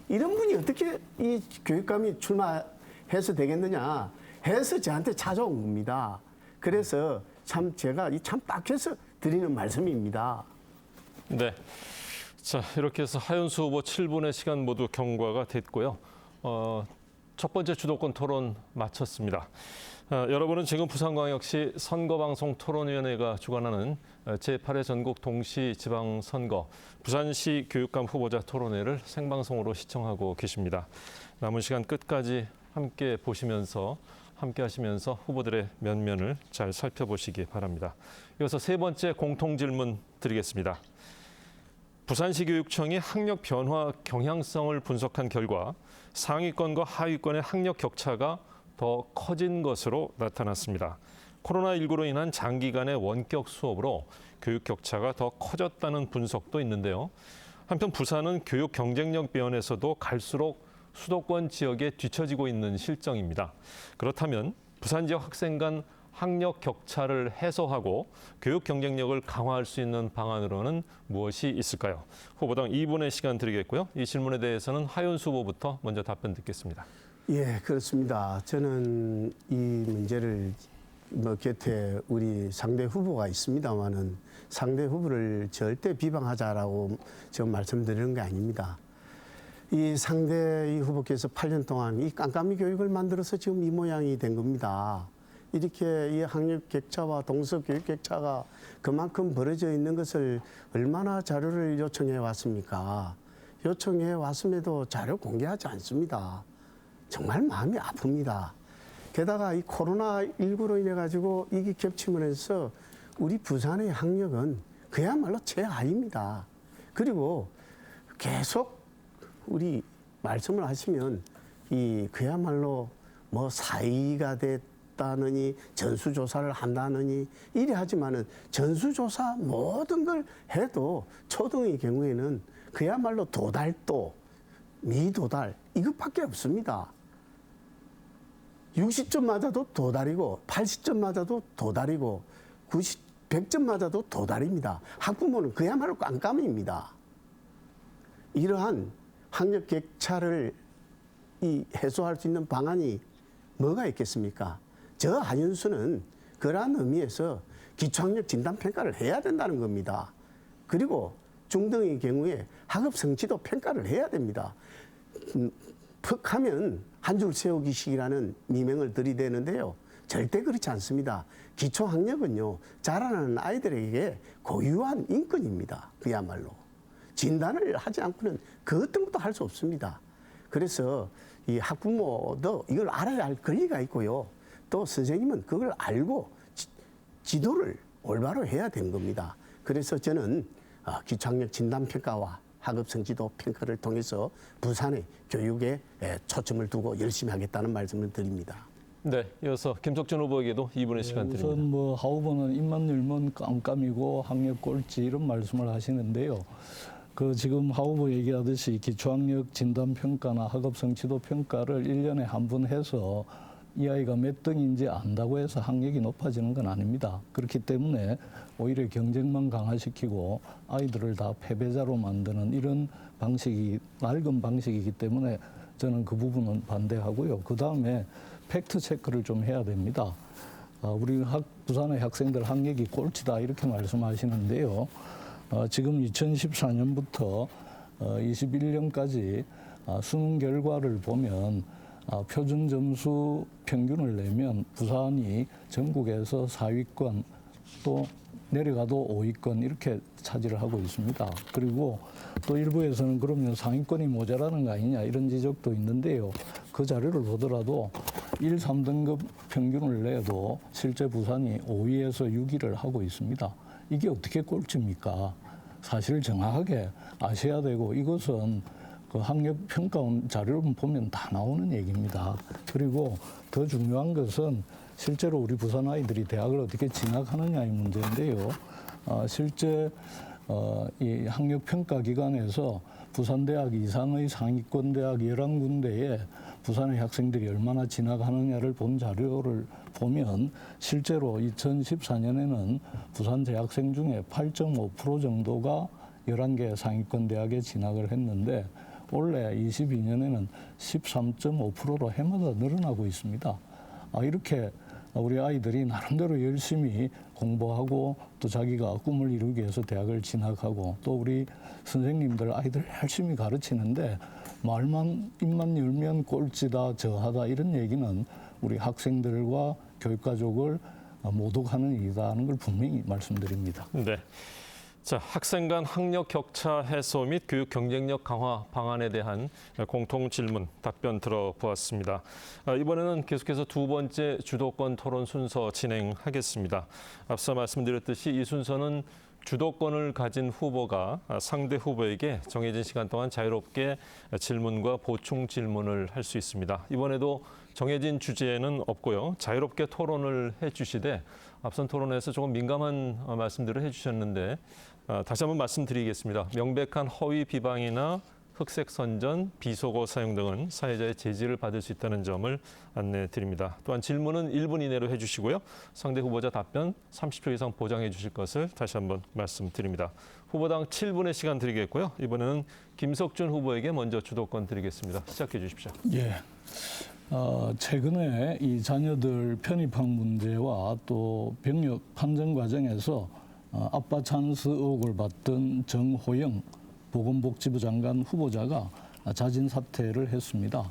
[SPEAKER 2] 이런 분이 어떻게 이 교육감이 출마해서 되겠느냐 해서 저한테 찾아온 겁니다. 그래서 참 제가 참 빡해서 드리는 말씀입니다.
[SPEAKER 1] 네. 자, 이렇게 해서 하윤수 후보 7분의 시간 모두 경과가 됐고요. 첫 번째 주도권 토론 마쳤습니다. 여러분은 지금 부산광역시 선거방송토론위원회가 주관하는 제8회 전국 동시지방선거 부산시 교육감 후보자 토론회를 생방송으로 시청하고 계십니다. 남은 시간 끝까지 함께 보시면서 함께 하시면서 후보들의 면면을 잘 살펴보시기 바랍니다. 이어서 세 번째 공통질문 드리겠습니다. 부산시교육청이 학력 변화 경향성을 분석한 결과 상위권과 하위권의 학력 격차가 더 커진 것으로 나타났습니다. 코로나19로 인한 장기간의 원격 수업으로 교육 격차가 더 커졌다는 분석도 있는데요. 한편 부산은 교육 경쟁력 면에서도 갈수록 수도권 지역에 뒤처지고 있는 실정입니다. 그렇다면 부산 지역 학생 간 학력 격차를 해소하고 교육 경쟁력을 강화할 수 있는 방안으로는 무엇이 있을까요? 후보당 2분의 시간 드리겠고요. 이 질문에 대해서는 하윤수 후보부터 먼저 답변 듣겠습니다.
[SPEAKER 2] 예, 그렇습니다. 저는 이 문제를 곁에 우리 상대 후보가 있습니다만은 상대 후보를 절대 비방하자라고 지금 말씀드리는 게 아닙니다. 이 상대 이 후보께서 8년 동안 이 깜깜이 교육을 만들어서 지금 이 모양이 된 겁니다. 이렇게 이 학력 격차와 동서 교육 격차가 그만큼 벌어져 있는 것을 얼마나 자료를 요청해 왔습니까? 요청해 왔음에도 자료 공개하지 않습니다. 정말 마음이 아픕니다. 게다가 이 코로나19로 인해 가지고 이게 겹치면서 우리 부산의 학력은 그야말로 최하입니다. 그리고 계속 우리 말씀을 하시면 이 그야말로 뭐 사이가 됐다느니 전수조사를 한다느니 이래 하지만은 전수조사 모든 걸 해도 초등의 경우에는 그야말로 도달도 미도달 이것밖에 없습니다. 60점 맞아도 도달이고 80점 맞아도 도달이고 100점 맞아도 도달입니다. 학부모는 그야말로 깜깜입니다. 이러한 학력 격차를 해소할 수 있는 방안이 뭐가 있겠습니까? 저 하윤수는 그러한 의미에서 기초학력 진단평가를 해야 된다는 겁니다. 그리고 중등의 경우에 학업 성취도 평가를 해야 됩니다. 퍽 하면 한 줄 세우기식이라는 미명을 들이대는데요. 절대 그렇지 않습니다. 기초학력은요, 자라나는 아이들에게 고유한 인권입니다. 그야말로. 진단을 하지 않고는 그 어떤 것도 할 수 없습니다. 그래서 이 학부모도 이걸 알아야 할 권리가 있고요. 또 선생님은 그걸 알고 지도를 올바로 해야 되는 겁니다. 그래서 저는 기초학력 진단평가와 학업성취도 평가를 통해서 부산의 교육에 초점을 두고 열심히 하겠다는 말씀을 드립니다.
[SPEAKER 1] 네, 이어서 김석준 후보에게도 2분의 시간 드립니다.
[SPEAKER 3] 우선 하 후보는 입만 열면 깜깜이고 학력 꼴찌 이런 말씀을 하시는데요. 지금 하 후보 얘기하듯이 기초학력 진단평가나 학업성취도 평가를 1년에 한 번 해서 이 아이가 몇 등인지 안다고 해서 학력이 높아지는 건 아닙니다. 그렇기 때문에 오히려 경쟁만 강화시키고 아이들을 다 패배자로 만드는 이런 방식이 낡은 방식이기 때문에 저는 그 부분은 반대하고요. 그다음에 팩트 체크를 좀 해야 됩니다. 우리 부산의 학생들 학력이 꼴찌다 이렇게 말씀하시는데요. 지금 2014년부터 21년까지 수능 결과를 보면 표준 점수 평균을 내면 부산이 전국에서 4위권 또 내려가도 5위권 이렇게 차지를 하고 있습니다. 그리고 또 일부에서는 그러면 상위권이 모자라는 거 아니냐 이런 지적도 있는데요. 그 자료를 보더라도 1, 3등급 평균을 내도 실제 부산이 5위에서 6위를 하고 있습니다. 이게 어떻게 꼴찌입니까? 사실을 정확하게 아셔야 되고 이것은 그 학력 평가 자료를 보면 다 나오는 얘기입니다. 그리고 더 중요한 것은 실제로 우리 부산 아이들이 대학을 어떻게 진학하느냐의 문제인데요. 실제 이 학력 평가 기관에서 부산대학 이상의 상위권 대학 11군데에 부산의 학생들이 얼마나 진학하느냐를 본 자료를 보면 실제로 2014년에는 부산 재학생 중에 8.5% 정도가 11개 상위권 대학에 진학을 했는데 올해 22년에는 13.5%로 해마다 늘어나고 있습니다. 이렇게 우리 아이들이 나름대로 열심히 공부하고 또 자기가 꿈을 이루기 위해서 대학을 진학하고 또 우리 선생님들 아이들 열심히 가르치는데 말만 입만 열면 꼴찌다 저하다 이런 얘기는 우리 학생들과 교육가족을 모독하는 일이라는 걸 분명히 말씀드립니다.
[SPEAKER 1] 네. 자, 학생 간 학력 격차 해소 및 교육 경쟁력 강화 방안에 대한 공통 질문 답변 들어보았습니다. 이번에는 계속해서 두 번째 주도권 토론 순서 진행하겠습니다. 앞서 말씀드렸듯이 이 순서는 주도권을 가진 후보가 상대 후보에게 정해진 시간 동안 자유롭게 질문과 보충 질문을 할 수 있습니다. 이번에도 정해진 주제는 없고요. 자유롭게 토론을 해주시되 앞선 토론에서 조금 민감한 말씀들을 해주셨는데 다시 한번 말씀드리겠습니다. 명백한 허위 비방이나 흑색 선전, 비속어 사용 등은 사회자의 제지를 받을 수 있다는 점을 안내해 드립니다. 또한 질문은 1분 이내로 해주시고요. 상대 후보자 답변 30초 이상 보장해 주실 것을 다시 한번 말씀드립니다. 후보당 7분의 시간 드리겠고요. 이번에는 김석준 후보에게 먼저 주도권 드리겠습니다. 시작해 주십시오.
[SPEAKER 3] 예. 최근에 이 자녀들 편입학 문제와 또 병역 판정 과정에서 아빠 찬스 의혹을 받던 정호영 보건복지부 장관 후보자가 자진 사퇴를 했습니다.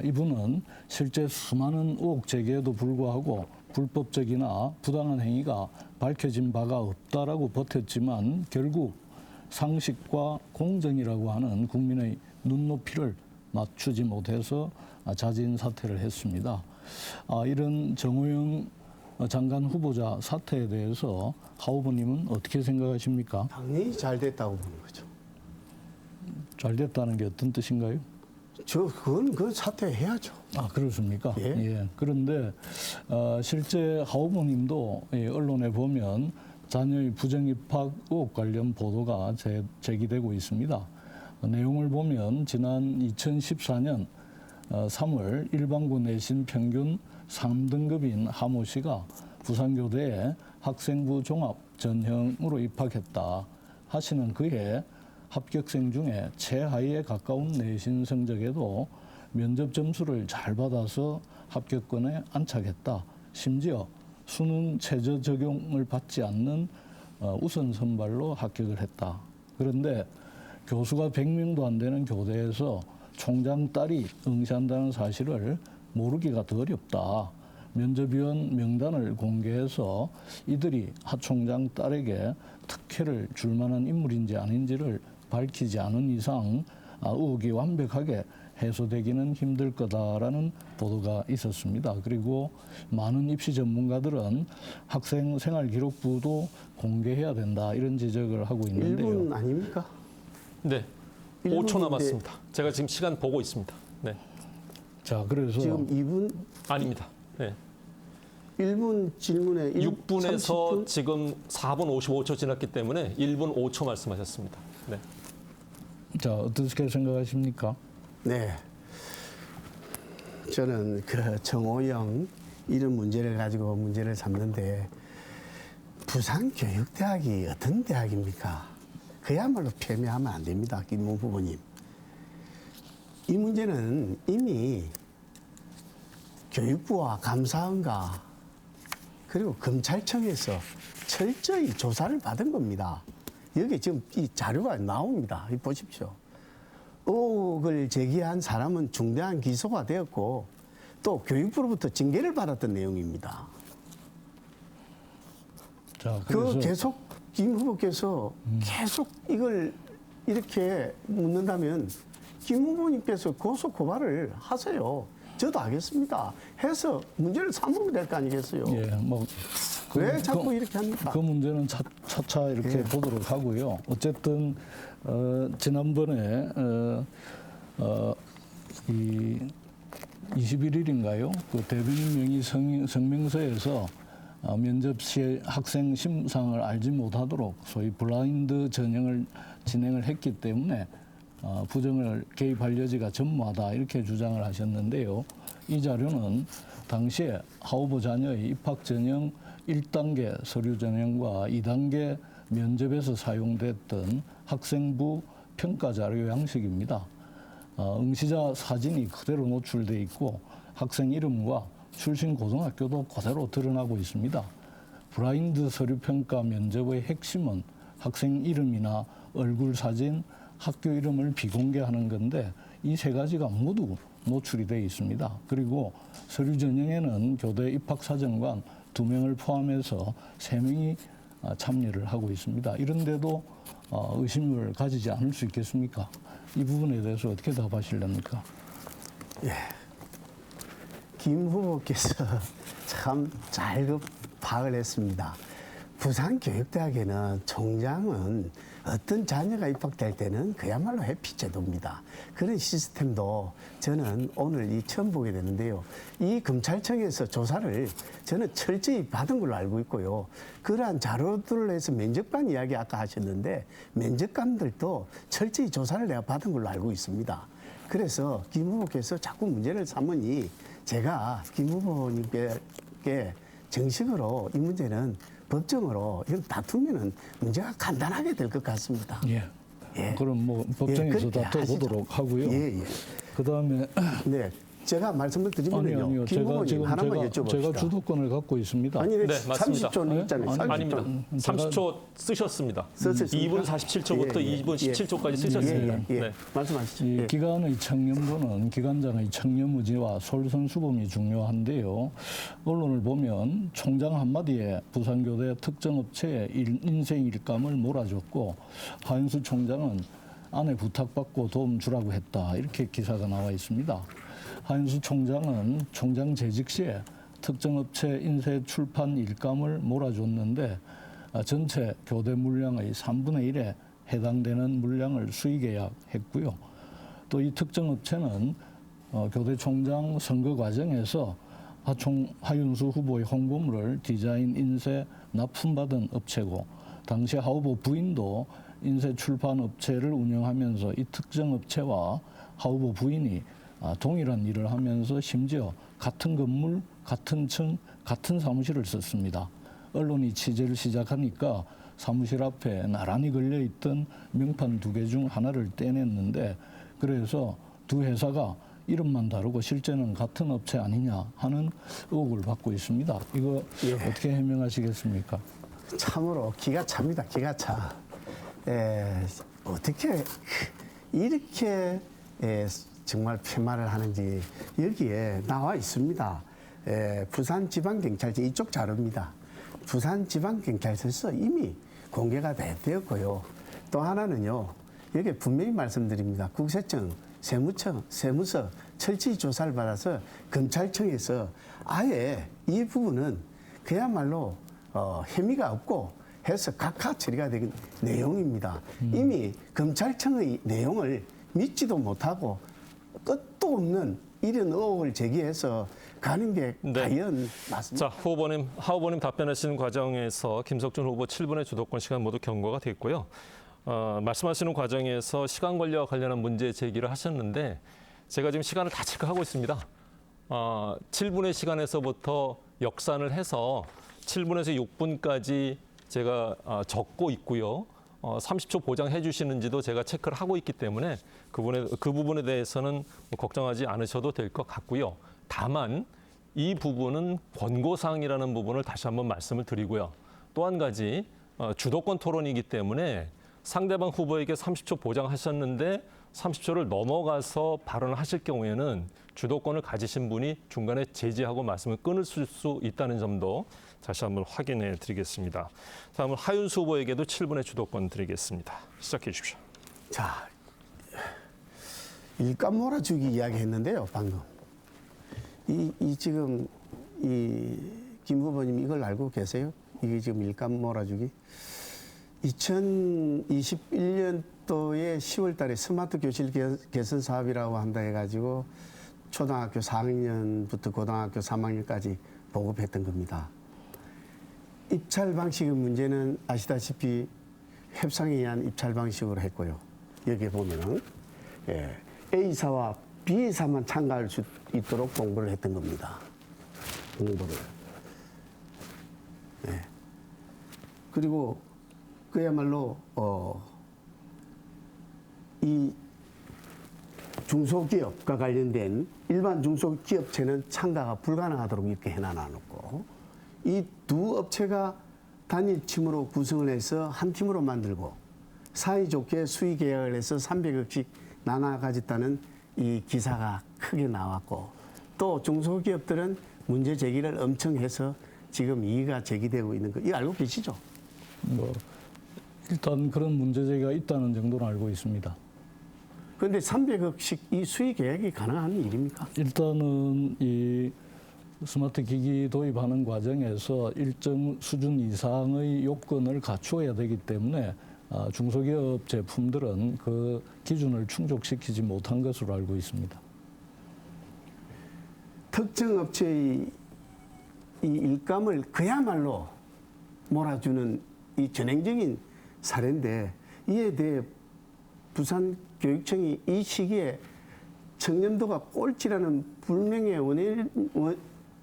[SPEAKER 3] 이분은 실제 수많은 의혹 제기에도 불구하고 불법적이나 부당한 행위가 밝혀진 바가 없다라고 버텼지만 결국 상식과 공정이라고 하는 국민의 눈높이를 맞추지 못해서 자진 사퇴를 했습니다. 이런 정호영 장관 후보자 사퇴에 대해서 하 후보님은 어떻게 생각하십니까?
[SPEAKER 2] 당연히 잘 됐다고 보는 거죠.
[SPEAKER 3] 잘 됐다는 게 어떤 뜻인가요?
[SPEAKER 2] 그건 사퇴해야죠.
[SPEAKER 3] 그렇습니까?
[SPEAKER 2] 예.
[SPEAKER 3] 그런데 실제 하 후보님도 언론에 보면 자녀의 부정입학 의혹 관련 보도가 제기되고 있습니다. 내용을 보면 지난 2014년 3월 일반고 내신 평균 3등급인 하모 씨가 부산교대에 학생부 종합 전형으로 입학했다 하시는 그해 합격생 중에 최하위에 가까운 내신 성적에도 면접 점수를 잘 받아서 합격권에 안착했다. 심지어 수능 최저 적용을 받지 않는 우선 선발로 합격을 했다. 그런데 교수가 100명도 안 되는 교대에서 총장 딸이 응시한다는 사실을 모르기가 더 어렵다. 면접위원 명단을 공개해서 이들이 하 총장 딸에게 특혜를 줄 만한 인물인지 아닌지를 밝히지 않은 이상 의혹이 완벽하게 해소되기는 힘들 거다라는 보도가 있었습니다. 그리고 많은 입시 전문가들은 학생 생활기록부도 공개해야 된다 이런 지적을 하고 있는데요.
[SPEAKER 2] 1분 아닙니까?
[SPEAKER 1] 네,
[SPEAKER 2] 1분인데
[SPEAKER 1] 5초 남았습니다. 제가 지금 시간 보고 있습니다. 네,
[SPEAKER 3] 자, 그래서
[SPEAKER 2] 지금 2분,
[SPEAKER 1] 아닙니다. 네,
[SPEAKER 2] 1분 질문에
[SPEAKER 1] 6분에서
[SPEAKER 2] 30분?
[SPEAKER 1] 지금 4분 55초 지났기 때문에 1분 5초 말씀하셨습니다. 네.
[SPEAKER 3] 자, 어떻게 생각하십니까?
[SPEAKER 2] 네. 저는 그 정호영 이런 문제를 가지고 문제를 삼는데 부산교육대학이 어떤 대학입니까? 그야말로 폄훼하면 안 됩니다. 김문 후보님. 이 문제는 이미 교육부와 감사원과 그리고 검찰청에서 철저히 조사를 받은 겁니다. 여기 지금 이 자료가 나옵니다. 이 보십시오. 의혹을 제기한 사람은 중대한 기소가 되었고 또 교육부로부터 징계를 받았던 내용입니다.
[SPEAKER 3] 자,
[SPEAKER 2] 그 계속 김 후보께서 계속 이걸 이렇게 묻는다면 김 후보님께서 고소 고발을 하세요. 저도 하겠습니다. 해서 문제를 삼으면 될 거 아니겠어요.
[SPEAKER 3] 예, 뭐
[SPEAKER 2] 왜 자꾸 이렇게 합니까?
[SPEAKER 3] 그 문제는 차차 이렇게
[SPEAKER 2] 예.
[SPEAKER 3] 보도록 하고요. 어쨌든 지난번에 이 21일인가요? 그 대변인 명의 성명서에서 면접 시 학생 심상을 알지 못하도록 소위 블라인드 전형을 진행을 했기 때문에 부정을 개입할 여지가 전무하다 이렇게 주장을 하셨는데요. 이 자료는 당시에 하우보 자녀의 입학 전형 1단계 서류 전형과 2단계 면접에서 사용됐던 학생부 평가 자료 양식입니다. 응시자 사진이 그대로 노출돼 있고 학생 이름과 출신 고등학교도 그대로 드러나고 있습니다. 블라인드 서류 평가 면접의 핵심은 학생 이름이나 얼굴 사진, 학교 이름을 비공개하는 건데 이 세 가지가 모두 노출이 되어 있습니다. 그리고 서류 전형에는 교대 입학사정관 2명을 포함해서 3명이 참여를 하고 있습니다. 이런데도 의심을 가지지 않을 수 있겠습니까? 이 부분에 대해서 어떻게 답하시렵니까?
[SPEAKER 2] 김 후보께서 참 잘 파악을 했습니다. 부산교육대학에는 총장은 어떤 자녀가 입학될 때는 그야말로 회피제도입니다. 그런 시스템도 저는 오늘 처음 보게 되는데요. 이 검찰청에서 조사를 저는 철저히 받은 걸로 알고 있고요. 그러한 자료들을 해서 면접관 이야기 아까 하셨는데 면접관들도 철저히 조사를 내가 받은 걸로 알고 있습니다. 그래서 김 후보께서 자꾸 문제를 삼으니 제가 김 후보님께 정식으로 이 문제는 법정으로 이런 다투면은 문제가 간단하게 될 것 같습니다.
[SPEAKER 3] 예.
[SPEAKER 2] 예.
[SPEAKER 3] 그럼 뭐 법정에서
[SPEAKER 2] 그렇게
[SPEAKER 3] 다투보도록 하고요.
[SPEAKER 2] 예, 예.
[SPEAKER 3] 그다음에
[SPEAKER 2] 네, 제가 말씀을 드리면요.
[SPEAKER 3] 아니요.
[SPEAKER 2] 김 후보님 하나만 여쭤봅시다.
[SPEAKER 3] 제가 주도권을 갖고 있습니다.
[SPEAKER 2] 아니,
[SPEAKER 1] 네, 맞습니다.
[SPEAKER 2] 30초는 있잖아요. 30초.
[SPEAKER 1] 아닙니다. 30초 쓰셨습니다.
[SPEAKER 2] 썼습니까?
[SPEAKER 1] 2분 47초부터
[SPEAKER 2] 예, 예,
[SPEAKER 1] 2분
[SPEAKER 2] 예.
[SPEAKER 1] 17초까지 쓰셨습니다.
[SPEAKER 2] 예, 예, 예.
[SPEAKER 1] 네.
[SPEAKER 2] 말씀하시죠.
[SPEAKER 3] 이
[SPEAKER 2] 예.
[SPEAKER 3] 기관의 청렴도는 기관장의 청렴의지와 솔선수범이 중요한데요. 언론을 보면 총장 한마디에 부산교대 특정업체에 인생 일감을 몰아줬고 하윤수 총장은 아내 부탁받고 도움 주라고 했다. 이렇게 기사가 나와 있습니다. 하윤수 총장은 총장 재직 시에 특정업체 인쇄 출판 일감을 몰아줬는데 전체 교대 물량의 3분의 1에 해당되는 물량을 수의계약했고요. 또 이 특정업체는 교대 총장 선거 과정에서 하윤수 후보의 홍보물을 디자인, 인쇄, 납품받은 업체고 당시 하 후보 부인도 인쇄 출판 업체를 운영하면서 이 특정 업체와 하 후보 부인이 동일한 일을 하면서 심지어 같은 건물, 같은 층, 같은 사무실을 썼습니다. 언론이 취재를 시작하니까 사무실 앞에 나란히 걸려있던 명판 2개 중 하나를 떼냈는데 그래서 두 회사가 이름만 다르고 실제는 같은 업체 아니냐 하는 의혹을 받고 있습니다. 이거
[SPEAKER 2] 예.
[SPEAKER 3] 어떻게 해명하시겠습니까?
[SPEAKER 2] 참으로 기가 찹니다. 기가 차. 어떻게 이렇게 정말 폐말을 하는지 여기에 나와 있습니다. 부산지방경찰서 이쪽 자료입니다. 부산지방경찰서에서 이미 공개가 되었고요. 또 하나는요. 여기에 분명히 말씀드립니다. 국세청, 세무청, 세무서 철저히 조사를 받아서 검찰청에서 아예 이 부분은 그야말로 혐의가 없고 해서 각하 처리가 된 내용입니다. 이미 검찰청의 내용을 믿지도 못하고 끝도 없는 이런 의혹을 제기해서 가는 게
[SPEAKER 1] 네.
[SPEAKER 2] 과연 맞습니까?
[SPEAKER 1] 자, 하 후보님 답변하시는 과정에서 김석준 후보 7분의 주도권 시간 모두 경과가 됐고요. 말씀하시는 과정에서 시간 관리와 관련한 문제 제기를 하셨는데 제가 지금 시간을 다 체크하고 있습니다. 7분의 시간에서부터 역산을 해서 7분에서 6분까지 제가 적고 있고요. 30초 보장해 주시는지도 제가 체크를 하고 있기 때문에 그 부분에 대해서는 뭐 걱정하지 않으셔도 될 것 같고요. 다만 이 부분은 권고사항이라는 부분을 다시 한번 말씀을 드리고요. 또 한 가지 주도권 토론이기 때문에 상대방 후보에게 30초 보장하셨는데 30초를 넘어가서 발언을 하실 경우에는 주도권을 가지신 분이 중간에 제지하고 말씀을 끊을 수 있다는 점도 다시 한번 확인해 드리겠습니다. 다음은 하윤수 후보에게도 7분의 주도권 드리겠습니다. 시작해 주십시오.
[SPEAKER 2] 자, 일감 몰아주기 이야기 했는데요, 방금. 이 지금 이 김 후보님 이걸 알고 계세요? 이게 지금 일감 몰아주기. 2021년도에 10월 달에 스마트 교실 개선 사업이라고 한다 해가지고 초등학교 4학년부터 고등학교 3학년까지 보급했던 겁니다. 입찰 방식의 문제는 아시다시피 협상에 의한 입찰 방식으로 했고요. 여기에 보면은 A사와 B사만 참가할 수 있도록 공부를 했던 겁니다. 공부를. 그리고 그야말로 이 중소기업과 관련된 일반 중소기업체는 참가가 불가능하도록 이렇게 해놔놓고 이 두 업체가 단일 팀으로 구성을 해서 한 팀으로 만들고 사이좋게 수의 계약을 해서 300억씩 나눠 가졌다는 이 기사가 크게 나왔고 또 중소기업들은 문제 제기를 엄청 해서 지금 이의가 제기되고 있는 거 이거 알고 계시죠?
[SPEAKER 3] 뭐 일단 그런 문제 제기가 있다는 정도는 알고 있습니다.
[SPEAKER 2] 그런데 300억씩 이 수의 계약이 가능한 일입니까?
[SPEAKER 3] 일단은 이 스마트 기기 도입하는 과정에서 일정 수준 이상의 요건을 갖추어야 되기 때문에 중소기업 제품들은 그 기준을 충족시키지 못한 것으로 알고 있습니다.
[SPEAKER 2] 특정 업체의 이 일감을 그야말로 몰아주는 이 전형적인 사례인데 이에 대해 부산교육청이 이 시기에 청렴도가 꼴찌라는 불명예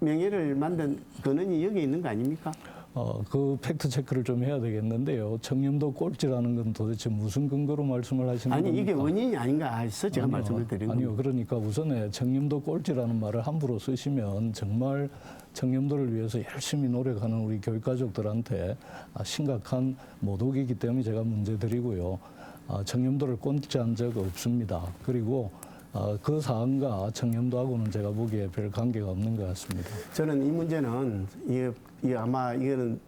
[SPEAKER 2] 명예를 만든 근원이 여기 있는 거 아닙니까?
[SPEAKER 3] 그 팩트 체크를 좀 해야 되겠는데요. 청렴도 꼴찌라는 건 도대체 무슨 근거로 말씀을 하시는 겁니까?
[SPEAKER 2] 아니 이게 원인이 아닌가 해서 제가 말씀을 드린
[SPEAKER 3] 아니요.
[SPEAKER 2] 겁니다.
[SPEAKER 3] 그러니까 우선에 청렴도 꼴찌라는 말을 함부로 쓰시면 정말 청렴도를 위해서 열심히 노력하는 우리 교육가족들한테 심각한 모독이기 때문에 제가 문제드리고요. 청렴도를 꼴찌한 적 없습니다. 그리고 그 사안과 청렴도하고는 제가 보기에 별 관계가 없는 것 같습니다.
[SPEAKER 2] 저는 이 문제는 아마 이거는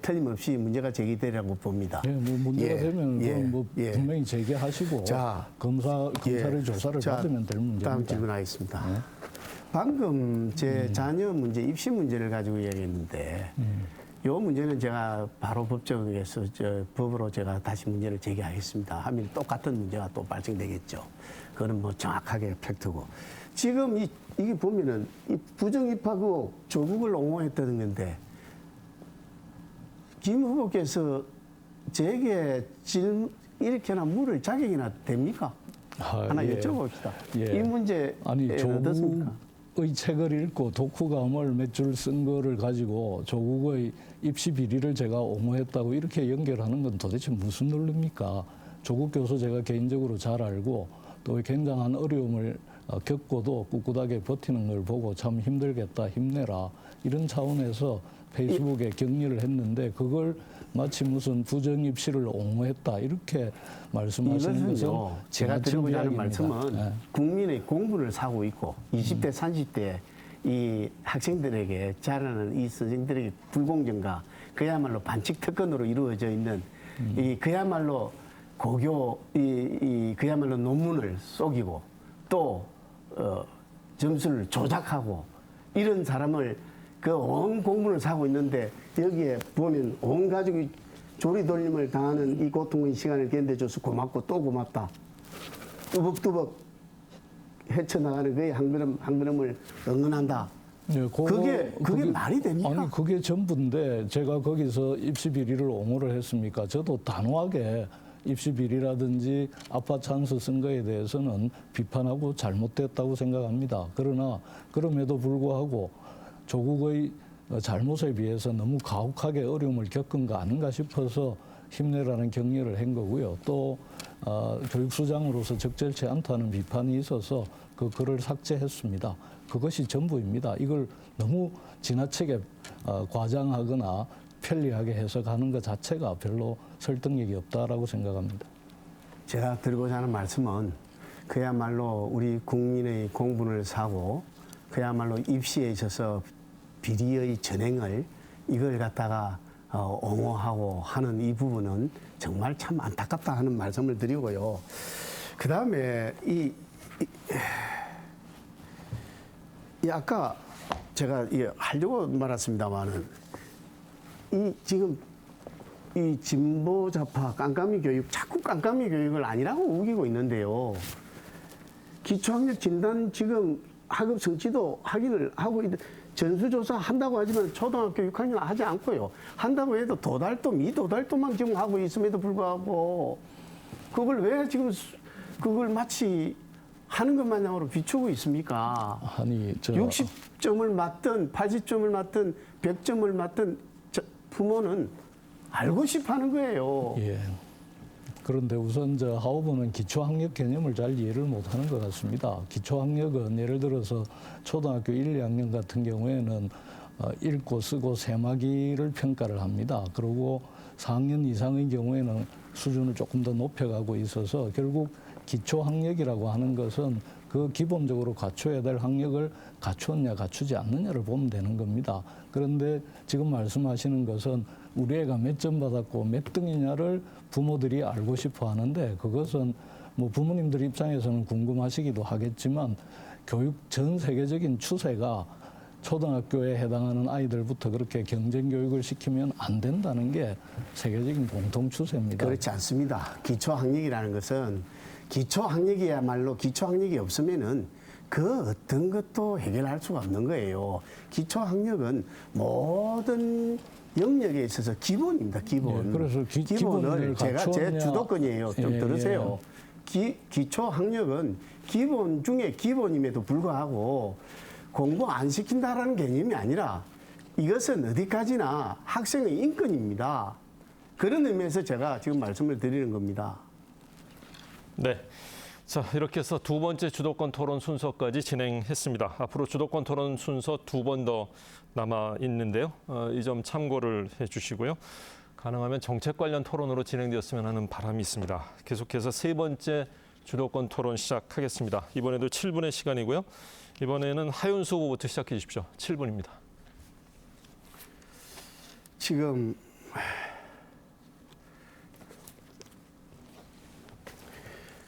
[SPEAKER 2] 틀림없이 문제가 제기되리라고 봅니다.
[SPEAKER 3] 예, 뭐 문제가 되면 그건 뭐 분명히 제기하시고
[SPEAKER 2] 자,
[SPEAKER 3] 검사를 조사를 받으면 될 문제입니다.
[SPEAKER 2] 다음 질문하겠습니다. 방금 제 자녀 문제, 입시 문제를 가지고 이야기했는데 이 문제는 제가 바로 법정에서 법으로 제가 다시 문제를 제기하겠습니다. 하면 똑같은 문제가 또 발생되겠죠. 그거는 뭐 정확하게 팩트고. 지금 이게 보면은 이 부정 입학 의혹 조국을 옹호했다는 건데 김 후보께서 제게 이렇게나 물을 자격이나 됩니까? 하나 여쭤봅시다. 이 문제 어떻습니까?
[SPEAKER 3] 조국의 책을 읽고 독후감을 몇 줄 쓴 거를 가지고 조국의 입시 비리를 제가 옹호했다고 이렇게 연결하는 건 도대체 무슨 논리입니까? 조국 교수 제가 개인적으로 잘 알고 또 굉장한 어려움을 겪고도 꿋꿋하게 버티는 걸 보고 참 힘들겠다, 힘내라 이런 차원에서 페이스북에 격려를 했는데 그걸 마치 무슨 부정 입시를 옹호했다 이렇게 말씀하시는 것은
[SPEAKER 2] 제가 드리고자 하는 말씀은 국민의 공분을 사고 있고 20대, 30대 이 학생들에게 자라는 이 선생들에게 불공정과 그야말로 반칙 특권으로 이루어져 있는 이 그야말로 고교 그야말로 논문을 속이고 또 점수를 조작하고 이런 사람을 그 온 공분을 사고 있는데 여기에 보면 온 가족이 조리돌림을 당하는 이 고통의 시간을 견뎌줘서 고맙고 또 고맙다. 뚜벅뚜벅 헤쳐나가는 그의 한 걸음 한 걸음을 응원한다.
[SPEAKER 3] 네,
[SPEAKER 2] 그게 말이 됩니까?
[SPEAKER 3] 아니 그게 전부인데 제가 거기서 입시 비리를 옹호를 했습니까? 저도 단호하게 입시 비리라든지 아파 찬스 쓴 거에 대해서는 비판하고 잘못됐다고 생각합니다. 그러나 그럼에도 불구하고 조국의 잘못에 비해서 너무 가혹하게 어려움을 겪은 거 아닌가 싶어서 힘내라는 격려를 한 거고요. 또 교육수장으로서 적절치 않다는 비판이 있어서 그 글을 삭제했습니다. 그것이 전부입니다. 이걸 너무 지나치게 과장하거나 편리하게 해석하는 것 자체가 별로 설득력이 없다라고 생각합니다.
[SPEAKER 2] 제가 드리고자 하는 말씀은 그야말로 우리 국민의 공분을 사고 그야말로 입시에 있어서 비리의 전행을 이걸 갖다가 옹호하고 하는 이 부분은 정말 참 안타깝다 하는 말씀을 드리고요. 그 다음에 아까 제가 하려고 말았습니다만은 지금 이 진보 좌파 깜깜이 교육, 자꾸 깜깜이 교육을 아니라고 우기고 있는데요. 기초학력 진단 지금 학업 성취도 확인을 하고 전수조사 한다고 하지만 초등학교 6학년 하지 않고요. 한다고 해도 도달도 미도달도만 지금 하고 있음에도 불구하고 그걸 왜 지금 그걸 마치 하는 것 마냥으로 비추고 있습니까?
[SPEAKER 3] 아니,
[SPEAKER 2] 60점을 맞든 80점을 맞든 100점을 맞든 부모는 알고 싶어 하는 거예요.
[SPEAKER 3] 예. 그런데 우선 하 후보는 기초학력 개념을 잘 이해를 못하는 것 같습니다. 기초학력은 예를 들어서 초등학교 1, 2학년 같은 경우에는 읽고 쓰고 세마기를 평가를 합니다. 그리고 4학년 이상의 경우에는 수준을 조금 더 높여가고 있어서 결국 기초학력이라고 하는 것은 그 기본적으로 갖춰야 될 학력을 갖추었냐 갖추지 않느냐를 보면 되는 겁니다. 그런데 지금 말씀하시는 것은 우리 애가 몇 점 받았고 몇 등이냐를 부모들이 알고 싶어 하는데 그것은 뭐 부모님들 입장에서는 궁금하시기도 하겠지만 교육 전 세계적인 추세가 초등학교에 해당하는 아이들부터 그렇게 경쟁 교육을 시키면 안 된다는 게 세계적인 공통 추세입니다.
[SPEAKER 2] 그렇지 않습니다. 기초학력이라는 것은 기초학력이야말로 기초학력이 없으면은 그 어떤 것도 해결할 수가 없는 거예요. 기초학력은 모든 영역에 있어서 기본입니다. 기본.
[SPEAKER 3] 예, 그래서
[SPEAKER 2] 기본을 제
[SPEAKER 3] 갖추었냐.
[SPEAKER 2] 주도권이에요. 좀
[SPEAKER 3] 예,
[SPEAKER 2] 들으세요. 기초학력은 기본 중에 기본임에도 불구하고 공부 안 시킨다라는 개념이 아니라 이것은 어디까지나 학생의 인권입니다. 그런 의미에서 제가 지금 말씀을 드리는 겁니다.
[SPEAKER 1] 네. 자, 이렇게 해서 두 번째 주도권 토론 순서까지 진행했습니다. 앞으로 주도권 토론 순서 2번 더 남아 있는데요. 이 점 참고를 해주시고요. 가능하면 정책 관련 토론으로 진행되었으면 하는 바람이 있습니다. 계속해서 3번째 주도권 토론 시작하겠습니다. 이번에도 7분의 시간이고요. 이번에는 하윤수 후보부터 시작해 주십시오. 7분입니다.
[SPEAKER 2] 지금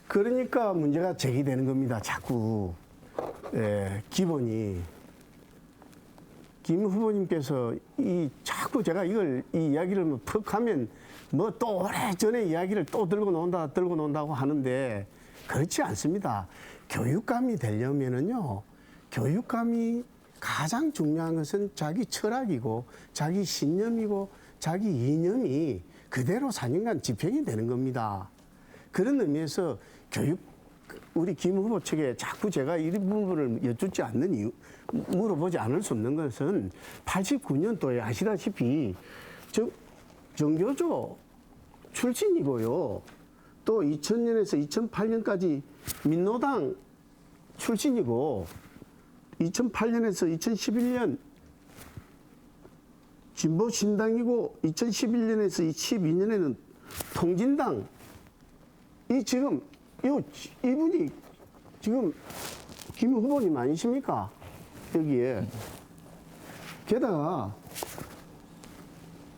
[SPEAKER 2] 그러니까 문제가 제기되는 겁니다. 자꾸 기본이 김 후보님께서 자꾸 제가 이 이야기를 푹 하면 뭐 또 오래전에 이야기를 또 들고 논다고 하는데 그렇지 않습니다. 교육감이 되려면은요, 교육감이 가장 중요한 것은 자기 철학이고 자기 신념이고 자기 이념이 그대로 4년간 집행이 되는 겁니다. 그런 의미에서 우리 김 후보 측에 자꾸 제가 이 부분을 여쭙지 않는 이유, 물어보지 않을 수 없는 것은 89년도에 아시다시피 정교조 출신이고요. 또 2000년에서 2008년까지 민노당 출신이고 2008년에서 2011년 진보신당이고 2011년에서 2012년에는 통진당 이분이 지금 김 후보님 아니십니까? 여기에. 게다가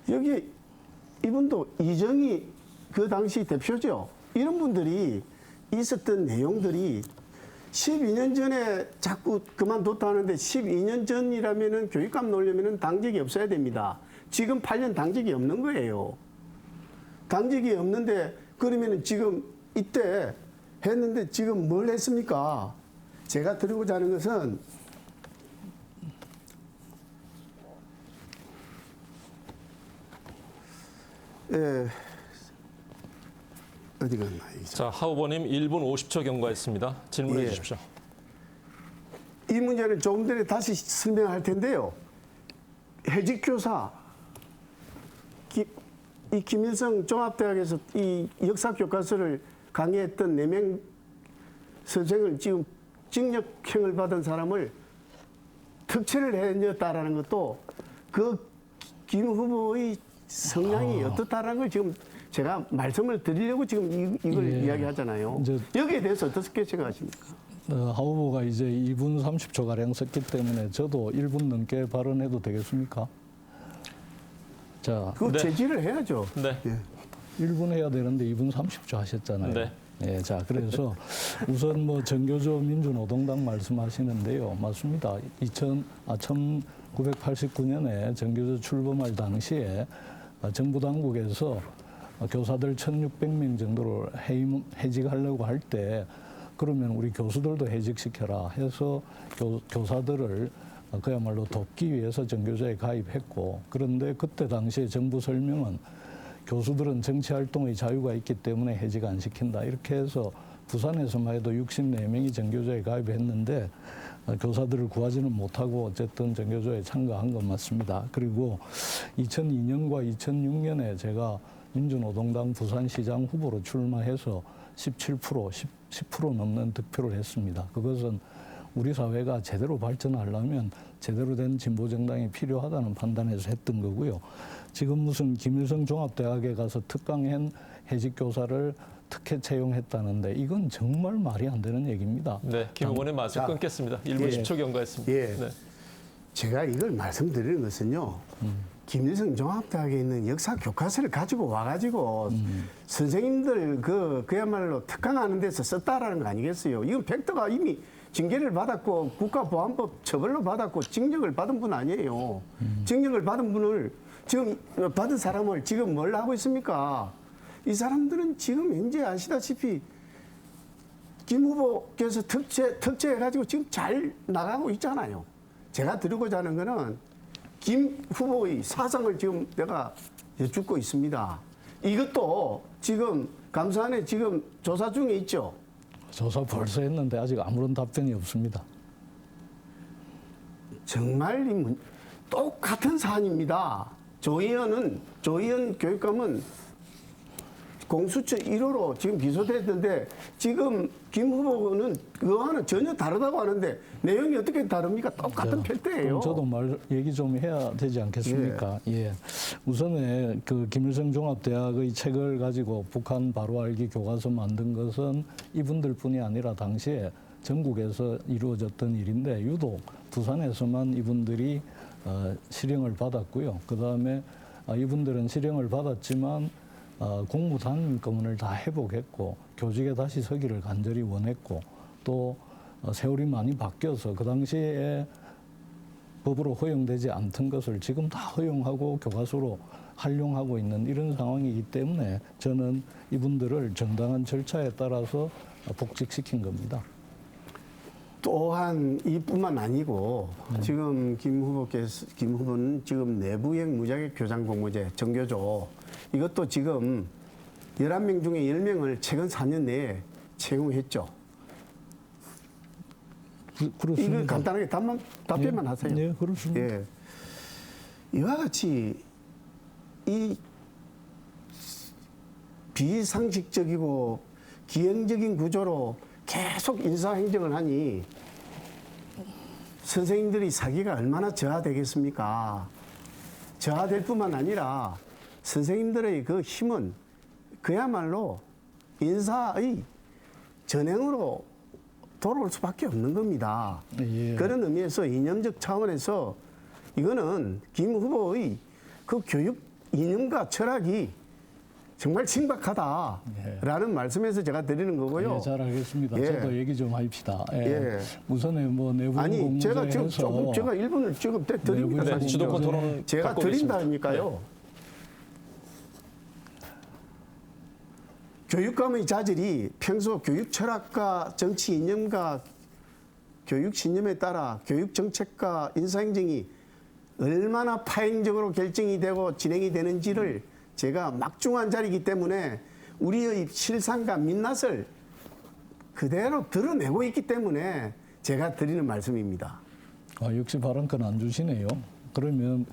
[SPEAKER 2] 여기 이분도 이정희 그 당시 대표죠. 이런 분들이 있었던 내용들이 12년 전에 자꾸 그만뒀다는데 12년 전이라면은 교육감 놓으려면은 당직이 없어야 됩니다. 지금 8년 당직이 없는 거예요. 당직이 없는데 그러면은 지금 이때 했는데 지금 뭘 했습니까? 제가 드리고자 하는 것은 어디 갔나?
[SPEAKER 1] 자, 하 후보님 1분 50초 경과했습니다. 질문해 주십시오.
[SPEAKER 2] 이 문제는 조금 전에 다시 설명할 텐데요. 해직교사, 이 김일성 종합대학에서 이 역사 교과서를 강의했던 4명 선생을 지금 징역형을 받은 사람을 특채를 해냈다라는 것도 그 김 후보의 성향이 어떻다라는 걸 지금 제가 말씀을 드리려고 지금 이걸 이야기하잖아요. 여기에 대해서 어떻게 생각하십니까?
[SPEAKER 3] 하 후보가 이제 2분 30초가량 썼기 때문에 저도 1분 넘게 발언해도 되겠습니까? 자,
[SPEAKER 2] 그거 제지를 해야죠.
[SPEAKER 1] 네.
[SPEAKER 3] 1분 해야 되는데 2분 30초 하셨잖아요.
[SPEAKER 1] 네.
[SPEAKER 3] 예, 자, 그래서 우선 뭐 정교조 민주노동당 말씀하시는데요. 맞습니다. 1989년에 정교조 출범할 당시에 정부 당국에서 교사들 1,600명 정도를 해직하려고 할 때 그러면 우리 교수들도 해직시켜라 해서 교사들을 그야말로 돕기 위해서 정교조에 가입했고, 그런데 그때 당시에 정부 설명은 교수들은 정치활동의 자유가 있기 때문에 해직 안 시킨다. 이렇게 해서 부산에서만 해도 64명이 정교조에 가입했는데 교사들을 구하지는 못하고 어쨌든 정교조에 참가한 건 맞습니다. 그리고 2002년과 2006년에 제가 민주노동당 부산시장 후보로 출마해서 17%, 10% 넘는 득표를 했습니다. 그것은 우리 사회가 제대로 발전하려면 제대로 된 진보정당이 필요하다는 판단에서 했던 거고요. 지금 무슨 김일성 종합대학에 가서 특강한 해직교사를 특혜 채용했다는데 이건 정말 말이 안 되는 얘기입니다.
[SPEAKER 1] 네, 김 의원의 말씀
[SPEAKER 2] 자,
[SPEAKER 1] 끊겠습니다. 1분
[SPEAKER 2] 예.
[SPEAKER 1] 10초 경과했습니다.
[SPEAKER 2] 예.
[SPEAKER 1] 네.
[SPEAKER 2] 제가 이걸 말씀드리는 것은요. 김일성 종합대학에 있는 역사 교과서를 가지고 와가지고 선생님들 그야말로 특강하는 데서 썼다라는 거 아니겠어요? 이건 팩트가 이미 징계를 받았고 국가보안법 처벌로 받았고 징역을 받은 분 아니에요. 징역을 받은 분을 지금 받은 사람을 지금 뭘 하고 있습니까? 이 사람들은 지금 현재 아시다시피 김 후보께서 특채해가지고 지금 잘 나가고 있잖아요. 제가 드리고자 하는 거는 김 후보의 사상을 지금 내가 여쭙고 있습니다. 이것도 지금 감사원에 지금 조사 중에 있죠.
[SPEAKER 3] 조사 벌써 했는데 아직 아무런 답변이 없습니다.
[SPEAKER 2] 정말 똑같은 사안입니다. 조희연 교육감은 공수처 1호로 지금 기소됐는데 지금 김 후보는 그거와는 전혀 다르다고 하는데 내용이 어떻게 다릅니까? 똑같은 필대예요.
[SPEAKER 3] 그럼 저도 얘기 좀 해야 되지 않겠습니까? 예. 우선에 그 김일성 종합대학의 책을 가지고 북한 바로 알기 교과서 만든 것은 이분들뿐이 아니라 당시에 전국에서 이루어졌던 일인데 유독 부산에서만 이분들이 실형을 받았고요. 그 다음에 이분들은 실형을 받았지만 공무 단임금을 다 회복했고 교직에 다시 서기를 간절히 원했고 또 세월이 많이 바뀌어서 그 당시에 법으로 허용되지 않던 것을 지금 다 허용하고 교과서로 활용하고 있는 이런 상황이기 때문에 저는 이분들을 정당한 절차에 따라서 복직시킨 겁니다.
[SPEAKER 2] 또한 이뿐만 아니고 지금 김 후보는 지금 내부형 무자격 교장 공모제 정교조 이것도 지금 11명 중에 10명을 최근 4년 내에 채용했죠.
[SPEAKER 3] 그렇습니다.
[SPEAKER 2] 이거 간단하게 답변만 하세요.
[SPEAKER 3] 네, 그렇습니다.
[SPEAKER 2] 예. 이와 같이 이 비상식적이고 기형적인 구조로 계속 인사행정을 하니 선생님들이 사기가 얼마나 저하되겠습니까? 저하될 뿐만 아니라 선생님들의 그 힘은 그야말로 인사의 전행으로 돌아올 수밖에 없는 겁니다.
[SPEAKER 3] 예.
[SPEAKER 2] 그런 의미에서 이념적 차원에서 이거는 김 후보의 그 교육 이념과 철학이 정말 심각하다라는 말씀에서 제가 드리는 거고요.
[SPEAKER 3] 예, 잘 알겠습니다.
[SPEAKER 2] 예.
[SPEAKER 3] 저도 얘기 좀 합시다. 예.
[SPEAKER 2] 예.
[SPEAKER 3] 우선에 뭐 내부
[SPEAKER 2] 아니 제가 지금
[SPEAKER 3] 공모제에서
[SPEAKER 2] 조금 제가 1분을 지금 드립니다.
[SPEAKER 3] 네,
[SPEAKER 2] 사실.
[SPEAKER 1] 주도권 토론
[SPEAKER 2] 제가
[SPEAKER 1] 갖고 계십니다.
[SPEAKER 2] 드린다니까요. 교육감의 자질이 평소 교육 철학과 정치 이념과 교육 신념에 따라 교육 정책과 인사행정이 얼마나 파행적으로 결정이 되고 진행이 되는지를 제가 막중한 자리이기 때문에 우리의 실상과 민낯을 그대로 드러내고 있기 때문에 제가 드리는 말씀입니다.
[SPEAKER 3] 역시 발언권 안 주시네요. 그러면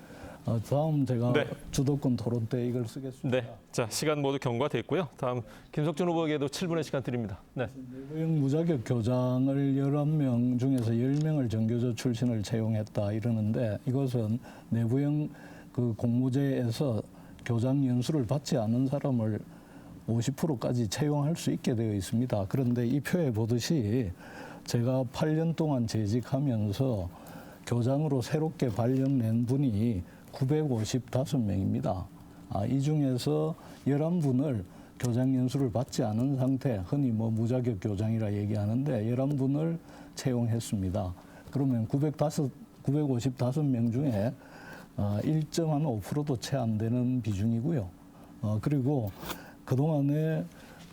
[SPEAKER 3] 다음 제가
[SPEAKER 1] 네.
[SPEAKER 3] 주도권 토론 때 이걸 쓰겠습니다.
[SPEAKER 1] 네, 자 시간 모두 경과됐고요. 다음 김석준 후보에게도 7분의 시간 드립니다. 네.
[SPEAKER 3] 내부형 무자격 교장을 11명 중에서 10명을 정교조 출신을 채용했다 이러는데 이것은 내부형 그 공모제에서 교장 연수를 받지 않은 사람을 50%까지 채용할 수 있게 되어 있습니다. 그런데 이 표에 보듯이 제가 8년 동안 재직하면서 교장으로 새롭게 발령낸 분이 955명입니다. 이 중에서 11분을 교장 연수를 받지 않은 상태, 흔히 뭐 무자격 교장이라 얘기하는데 11분을 채용했습니다. 그러면 955명 중에 1.5%도 채 안 되는 비중이고요. 그리고 그동안에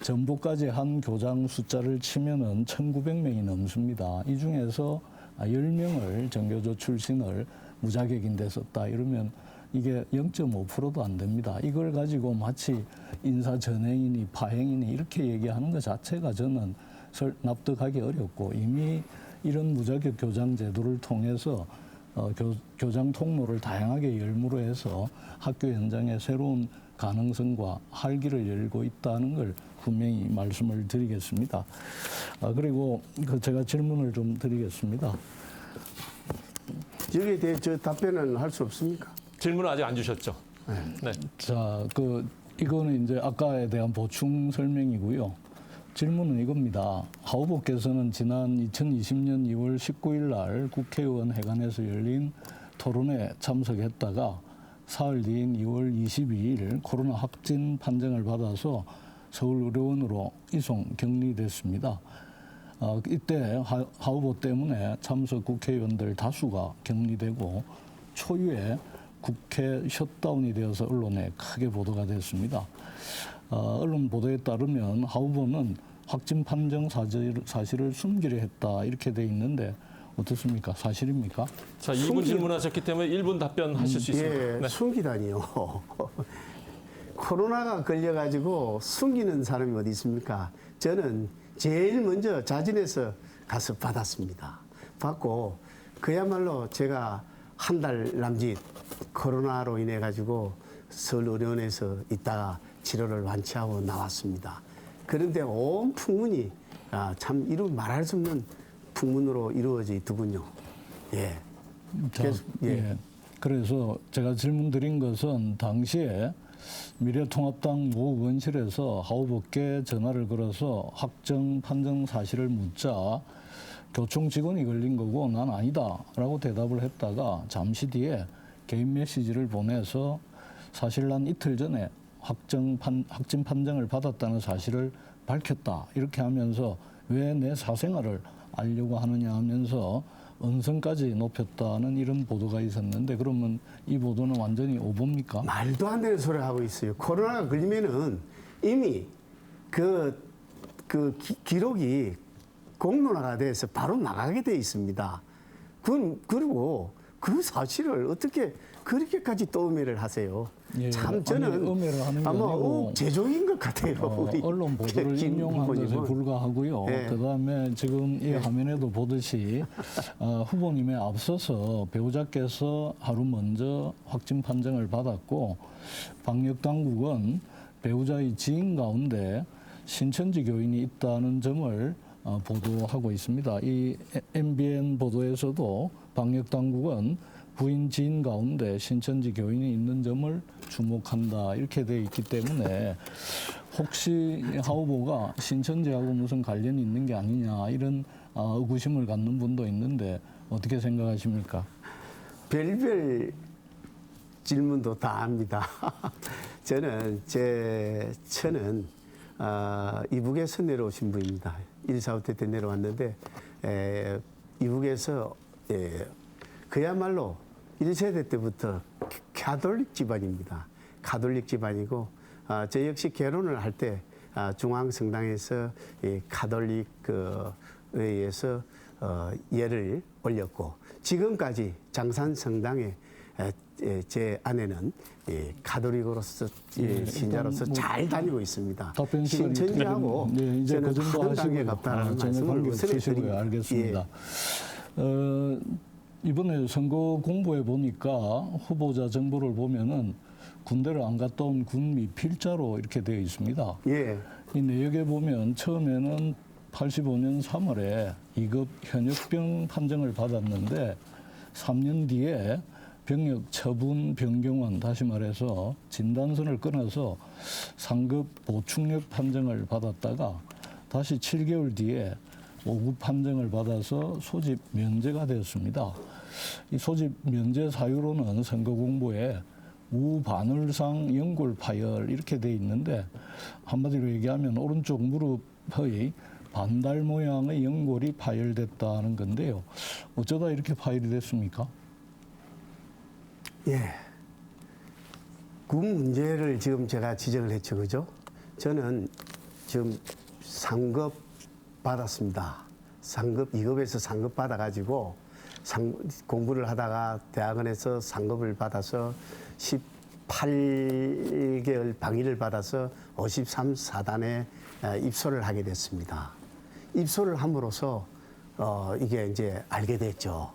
[SPEAKER 3] 전보까지 한 교장 숫자를 치면은 1,900명이 넘습니다. 이 중에서 10명을 정교조 출신을 무자격인데 썼다 이러면 이게 0.5%도 안 됩니다. 이걸 가지고 마치 인사 전행이니 파행이니 이렇게 얘기하는 것 자체가 저는 납득하기 어렵고 이미 이런 무자격 교장 제도를 통해서 교장 통로를 다양하게 열므로 해서 학교 현장에 새로운 가능성과 활기를 열고 있다는 걸 분명히 말씀을 드리겠습니다. 그리고 제가 질문을 좀 드리겠습니다.
[SPEAKER 2] 여기에 대해 저 답변은 할 수 없습니까?
[SPEAKER 1] 질문은 아직 안 주셨죠? 네.
[SPEAKER 3] 자, 이거는 이제 아까에 대한 보충 설명이고요. 질문은 이겁니다. 하 후보께서는 지난 2020년 2월 19일 날 국회의원 회관에서 열린 토론에 참석했다가 사흘 뒤인 2월 22일 코로나 확진 판정을 받아서 서울의료원으로 이송 격리됐습니다. 이때 하 후보 때문에 참석 국회의원들 다수가 격리되고 초유의 국회 셧다운이 되어서 언론에 크게 보도가 됐습니다. 언론 보도에 따르면 하 후보는 확진 판정 사실을 숨기려 했다 이렇게 돼 있는데 어떻습니까? 사실입니까?
[SPEAKER 1] 자, 2분 질문하셨기 때문에 1분 답변하실 수 있습니다.
[SPEAKER 2] 예,
[SPEAKER 1] 네.
[SPEAKER 2] 숨기다니요. 코로나가 걸려가지고 숨기는 사람이 어디 있습니까? 저는 제일 먼저 자진해서 가서 받았습니다. 받고 그야말로 제가 한 달 남짓 코로나로 인해 가지고 서울의료원에서 있다가 치료를 완치하고 나왔습니다. 그런데 온 풍문이 참 말할 수 없는 풍문으로 이루어지더군요. 예.
[SPEAKER 3] 예. 그래서 제가 질문 드린 것은 당시에 미래통합당 모 의원실에서 하 후보께 전화를 걸어서 확정 판정 사실을 묻자 교총 직원이 걸린 거고 난 아니다라고 대답을 했다가 잠시 뒤에 개인 메시지를 보내서 사실 난 이틀 전에 확진 판정을 받았다는 사실을 밝혔다 이렇게 하면서 왜 내 사생활을 알려고 하느냐 하면서 언성까지 높였다는 이런 보도가 있었는데 그러면 이 보도는 완전히 오보입니까?
[SPEAKER 2] 말도 안 되는 소리 하고 있어요. 코로나가 걸리면은 이미 기록이 공론화가 돼서 바로 나가게 돼 있습니다. 그리고 그 사실을 어떻게 그렇게까지 또 음해를 하세요?
[SPEAKER 3] 예,
[SPEAKER 2] 참 저는
[SPEAKER 3] 아니, 음해를 하는 게
[SPEAKER 2] 아마
[SPEAKER 3] 아니고
[SPEAKER 2] 제조인 것 같아요. 우리
[SPEAKER 3] 언론 보도를
[SPEAKER 2] 김
[SPEAKER 3] 인용한 것에
[SPEAKER 2] 후보님은.
[SPEAKER 3] 불과하고요.
[SPEAKER 2] 예.
[SPEAKER 3] 그다음에 지금 이 화면에도 보듯이 후보님에 앞서서 배우자께서 하루 먼저 확진 판정을 받았고 방역 당국은 배우자의 지인 가운데 신천지 교인이 있다는 점을 보도하고 있습니다. 이 MBN 보도에서도 방역 당국은 부인 지인 가운데 신천지 교인이 있는 점을 주목한다 이렇게 되어 있기 때문에 혹시 하 후보가 신천지하고 무슨 관련이 있는 게 아니냐 이런 의구심을 갖는 분도 있는데 어떻게 생각하십니까?
[SPEAKER 2] 별별 질문도 다 합니다. 저는 제 처는 이북에서 내려오신 분입니다. 1.4.5 때 내려왔는데 이북에서 그야말로 1세대 때부터 가톨릭 집안입니다. 가톨릭 집안이고 저 역시 결혼을 할 때 중앙성당에서 가톨릭 의회에서 예를 올렸고 지금까지 장산성당에 제 아내는 가톨릭으로서 신자로서 잘 다니고 있습니다. 신천지하고
[SPEAKER 3] 네, 이제
[SPEAKER 2] 저는
[SPEAKER 3] 그 정도
[SPEAKER 2] 다른 단계가
[SPEAKER 3] 하시고요.
[SPEAKER 2] 없다는
[SPEAKER 3] 전혀
[SPEAKER 2] 말씀을
[SPEAKER 3] 관계
[SPEAKER 2] 우선에
[SPEAKER 3] 없으시고요.
[SPEAKER 2] 드립니다.
[SPEAKER 3] 알겠습니다. 이번에 선거 공보에 보니까 후보자 정보를 보면은 군대를 안 갔다 온 군미 필자로 이렇게 되어 있습니다.
[SPEAKER 2] 예.
[SPEAKER 3] 이 내역에 보면 처음에는 85년 3월에 2급 현역병 판정을 받았는데 3년 뒤에 병역 처분 변경원 다시 말해서 진단서를 끊어서 상급 보충역 판정을 받았다가 다시 7개월 뒤에 5급 판정을 받아서 소집 면제가 되었습니다. 이 소집 면제 사유로는 선거 공보에 우바늘상 연골 파열 이렇게 돼 있는데 한마디로 얘기하면 오른쪽 무릎의 반달 모양의 연골이 파열됐다는 건데요. 어쩌다 이렇게 파열이 됐습니까?
[SPEAKER 2] 예. 그 문제를 지금 제가 지적을 했죠, 그죠? 저는 지금 상급 받았습니다. 상급, 2급에서 상급 받아가지고 공부를 하다가 대학원에서 상급을 받아서 18개월 방위를 받아서 53사단에 입소를 하게 됐습니다. 입소를 함으로써 이게 이제 알게 됐죠.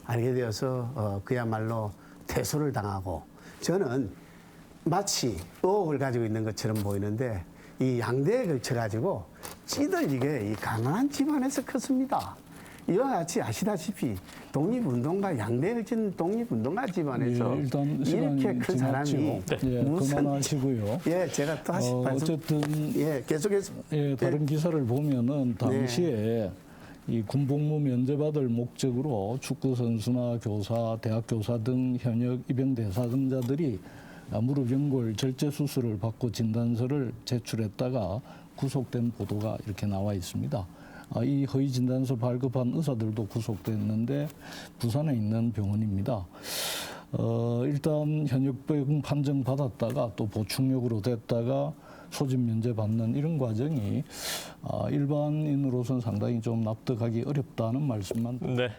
[SPEAKER 2] 알게 되어서 그야말로 퇴소를 당하고 저는 마치 의혹을 가지고 있는 것처럼 보이는데 이 양대에 걸쳐가지고 찌들리게 이 가난한 집안에서 컸습니다. 이와 같이 아시다시피 독립운동가 양대에 걸친 독립운동가 집안에서
[SPEAKER 3] 예, 일단 시간이
[SPEAKER 2] 이렇게 큰 사람이
[SPEAKER 3] 지났죠. 예, 그만하시고요.
[SPEAKER 2] 예, 제가 또 다시
[SPEAKER 3] 어쨌든
[SPEAKER 2] 예, 계속해서
[SPEAKER 3] 예, 다른 기사를 보면은 당시에 이 군복무 면제받을 목적으로 축구 선수나 교사, 대학 교사 등 현역 입영 대사증자들이 무릎 연골 절제 수술을 받고 진단서를 제출했다가 구속된 보도가 이렇게 나와 있습니다. 이 허위 진단서 발급한 의사들도 구속됐는데 부산에 있는 병원입니다. 일단 현역병 판정 받았다가 또 보충력으로 됐다가 소집 면제 받는 이런 과정이 일반인으로서는 상당히 좀 납득하기 어렵다는 말씀만.
[SPEAKER 1] 네.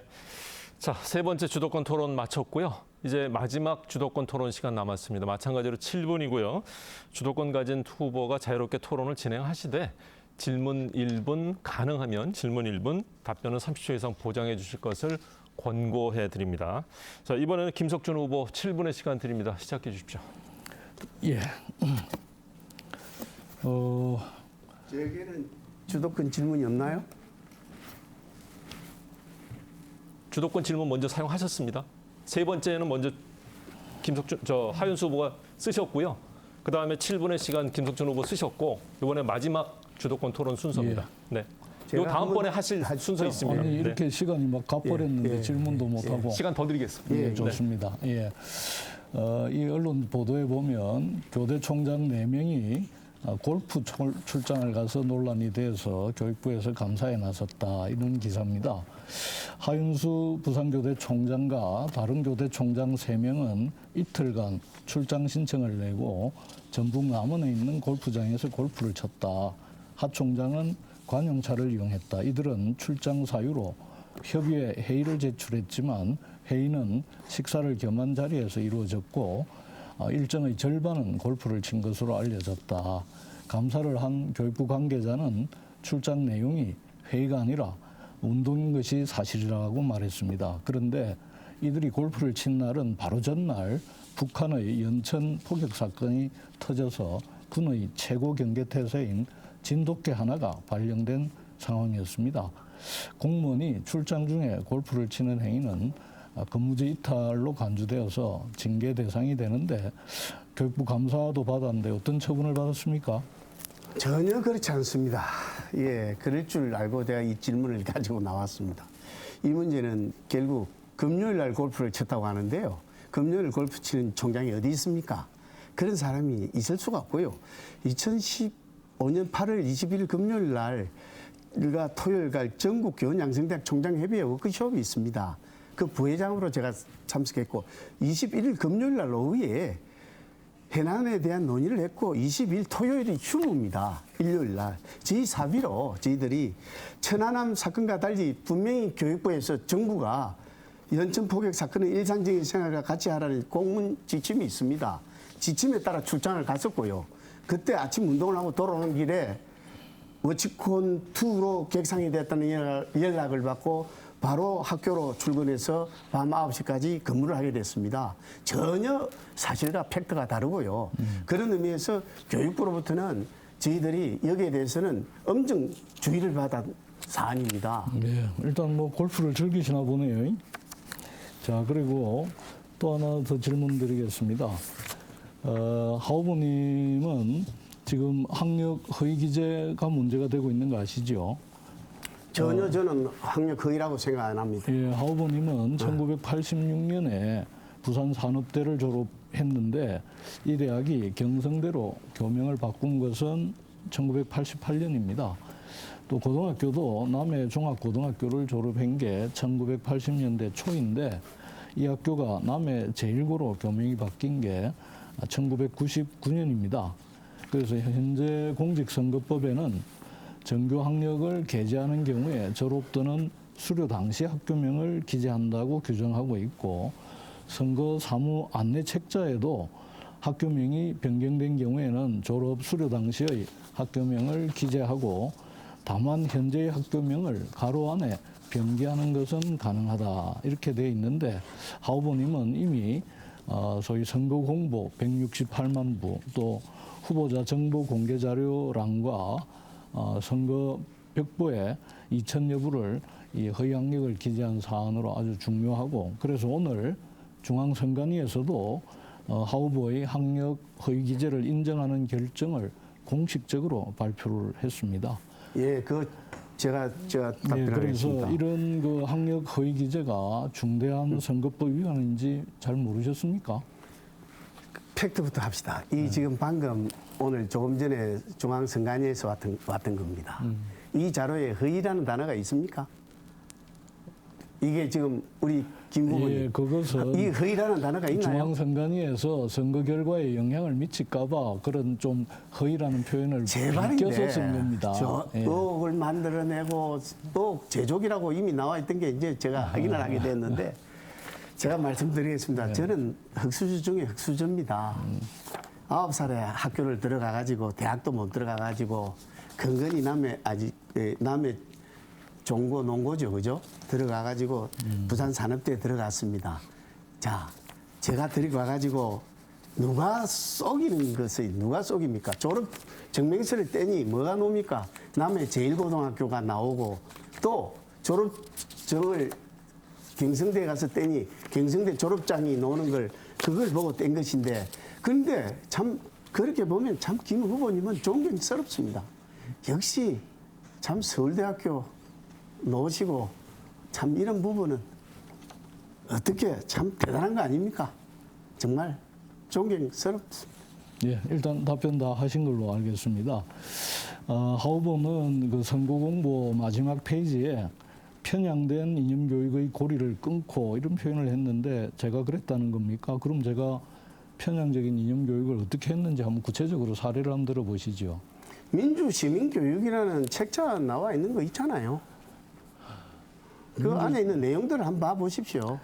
[SPEAKER 1] 자, 세 번째 주도권 토론 마쳤고요. 이제 마지막 주도권 토론 시간 남았습니다. 마찬가지로 7분이고요. 주도권 가진 후보가 자유롭게 토론을 진행하시되 질문 1분, 가능하면 질문 1분, 답변은 30초 이상 보장해 주실 것을 권고해 드립니다. 자, 이번에는 김석준 후보 7분의 시간 드립니다. 시작해 주십시오.
[SPEAKER 3] 예.
[SPEAKER 2] 저에게는 주도권 질문이 없나요?
[SPEAKER 1] 주도권 질문 먼저 사용하셨습니다. 세 번째는 먼저 하윤수 후보가 쓰셨고요. 그다음에 7분의 시간 김석준 후보 쓰셨고 이번에 마지막 주도권 토론 순서입니다. 네. 요 다음번에 하실 순서 있습니다.
[SPEAKER 3] 아니 이렇게
[SPEAKER 1] 네.
[SPEAKER 3] 시간이 막 가버렸는데 질문도 못하고.
[SPEAKER 1] 시간 더 드리겠습니다.
[SPEAKER 3] 예, 좋습니다. 예. 이 언론 보도에 보면 교대 총장 4명이 골프 출장을 가서 논란이 돼서 교육부에서 감사에 나섰다 이런 기사입니다. 하윤수 부산교대 총장과 다른 교대 총장 3명은 이틀간 출장 신청을 내고 전북 남원에 있는 골프장에서 골프를 쳤다. 하 총장은 관용차를 이용했다. 이들은 출장 사유로 협의회 회의를 제출했지만 회의는 식사를 겸한 자리에서 이루어졌고 일정의 절반은 골프를 친 것으로 알려졌다. 감사를 한 교육부 관계자는 출장 내용이 회의가 아니라 운동인 것이 사실이라고 말했습니다. 그런데 이들이 골프를 친 날은 바로 전날 북한의 연천 포격 사건이 터져서 군의 최고 경계태세인 진돗개 하나가 발령된 상황이었습니다. 공무원이 출장 중에 골프를 치는 행위는 근무제 이탈로 간주되어서 징계 대상이 되는데 교육부 감사도 받았는데 어떤 처분을 받았습니까?
[SPEAKER 2] 전혀 그렇지 않습니다. 예, 그럴 줄 알고 제가 이 질문을 가지고 나왔습니다. 이 문제는 결국 금요일 날 골프를 쳤다고 하는데요. 금요일 골프 치는 총장이 어디 있습니까? 그런 사람이 있을 수가 없고요. 2015년 8월 21일 금요일 날과 토요일 날 전국 교원양성대학 총장협의회 워크숍이 있습니다. 그 부회장으로 제가 참석했고 21일 금요일 날 오후에 해난에 대한 논의를 했고 20일 토요일이 휴무입니다. 일요일 날. 저희 사비로 저희들이 천안함 사건과 달리 분명히 교육부에서 정부가 연천 포격 사건의 일상적인 생활과 같이 하라는 공문 지침이 있습니다. 지침에 따라 출장을 갔었고요. 그때 아침 운동을 하고 돌아오는 길에 워치콘2로 객상이 됐다는 연락을 받고 바로 학교로 출근해서 밤 9시까지 근무를 하게 됐습니다. 전혀 사실과 팩트가 다르고요. 그런 의미에서 교육부로부터는 저희들이 여기에 대해서는 엄정 주의를 받은 사안입니다.
[SPEAKER 3] 네, 일단 뭐 골프를 즐기시나 보네요. 자, 그리고 또 하나 더 질문 드리겠습니다. 하 후보님은 지금 학력 허위 기재가 문제가 되고 있는 거 아시죠?
[SPEAKER 2] 전혀 저는 학력 허위라고 생각 안 합니다.
[SPEAKER 3] 예, 하 후보님은 1986년에 부산 산업대를 했는데 이 대학이 경성대로 교명을 바꾼 것은 1988년입니다. 또 고등학교도 남해 종합고등학교를 졸업한 게 1980년대 초인데 이 학교가 남해 제1고로 교명이 바뀐 게 1999년입니다. 그래서 현재 공직선거법에는 정규 학력을 게재하는 경우에 졸업 또는 수료 당시 학교명을 기재한다고 규정하고 있고 선거 사무 안내 책자에도 학교명이 변경된 경우에는 졸업 수료 당시의 학교명을 기재하고 다만 현재의 학교명을 가로 안에 변기하는 것은 가능하다 이렇게 돼 있는데 하 후보님은 이미 소위 선거 공보 168만 부 또 후보자 정보 공개 자료란과 선거 벽보에 2,000여 부를 이 허위 학력을 기재한 사안으로 아주 중요하고 그래서 오늘 중앙선관위에서도 하 후보의 학력 허위 기재를 인정하는 결정을 공식적으로 발표를 했습니다.
[SPEAKER 2] 예, 제가
[SPEAKER 3] 네,
[SPEAKER 2] 답변하겠습니다.
[SPEAKER 3] 그래서 이런 그 학력 허위 기재가 중대한 선거법 위반인지 잘 모르셨습니까?
[SPEAKER 2] 팩트부터 합시다. 이 지금 방금 오늘 조금 전에 중앙선관위에서 왔던 겁니다. 이 자료에 허위라는 단어가 있습니까? 이게 지금 우리 김 후보님
[SPEAKER 3] 예, 그것은
[SPEAKER 2] 이 허위라는 단어가 있나요?
[SPEAKER 3] 중앙선관위에서 선거 결과에 영향을 미칠까봐 그런 좀 허위라는 표현을
[SPEAKER 2] 제
[SPEAKER 3] 비껴서
[SPEAKER 2] 말인데
[SPEAKER 3] 쓴 겁니다.
[SPEAKER 2] 저
[SPEAKER 3] 예.
[SPEAKER 2] 의혹을 만들어내고 또 제족이라고 이미 나와 있던 게 이제 제가 확인을 하게 됐는데 제가 말씀드리겠습니다. 저는 흑수저 중에 흑수저입니다. 9살에 학교를 들어가가지고 대학도 못 들어가가지고 근근히 남해 종고 농고죠, 그죠? 들어가가지고 부산 산업대에 들어갔습니다. 자, 제가 데리고 와가지고 누가 속이는 것을 누가 속입니까? 졸업 증명서를 떼니 뭐가 놉니까? 남해 제1고등학교가 나오고 또 졸업증을 경성대에 가서 떼니 경성대 졸업장이 나오는 걸 그걸 보고 뗀 것인데 그런데 참 그렇게 보면 참 김 후보님은 존경스럽습니다. 역시 참 서울대학교 나오시고 참 이런 부분은 어떻게 참 대단한 거 아닙니까? 정말 존경스럽습니다.
[SPEAKER 3] 예, 일단 답변 다 하신 걸로 알겠습니다. 하 후보는 그 선거 공보 마지막 페이지에 편향된 이념 교육의 고리를 끊고 이런 표현을 했는데 제가 그랬다는 겁니까? 그럼 제가 편향적인 이념 교육을 어떻게 했는지 한번 구체적으로 사례를 한번 들어보시죠.
[SPEAKER 2] 민주시민교육이라는 책자 나와 있는 거 있잖아요. 그 안에 있는 내용들을 한번 봐보십시오.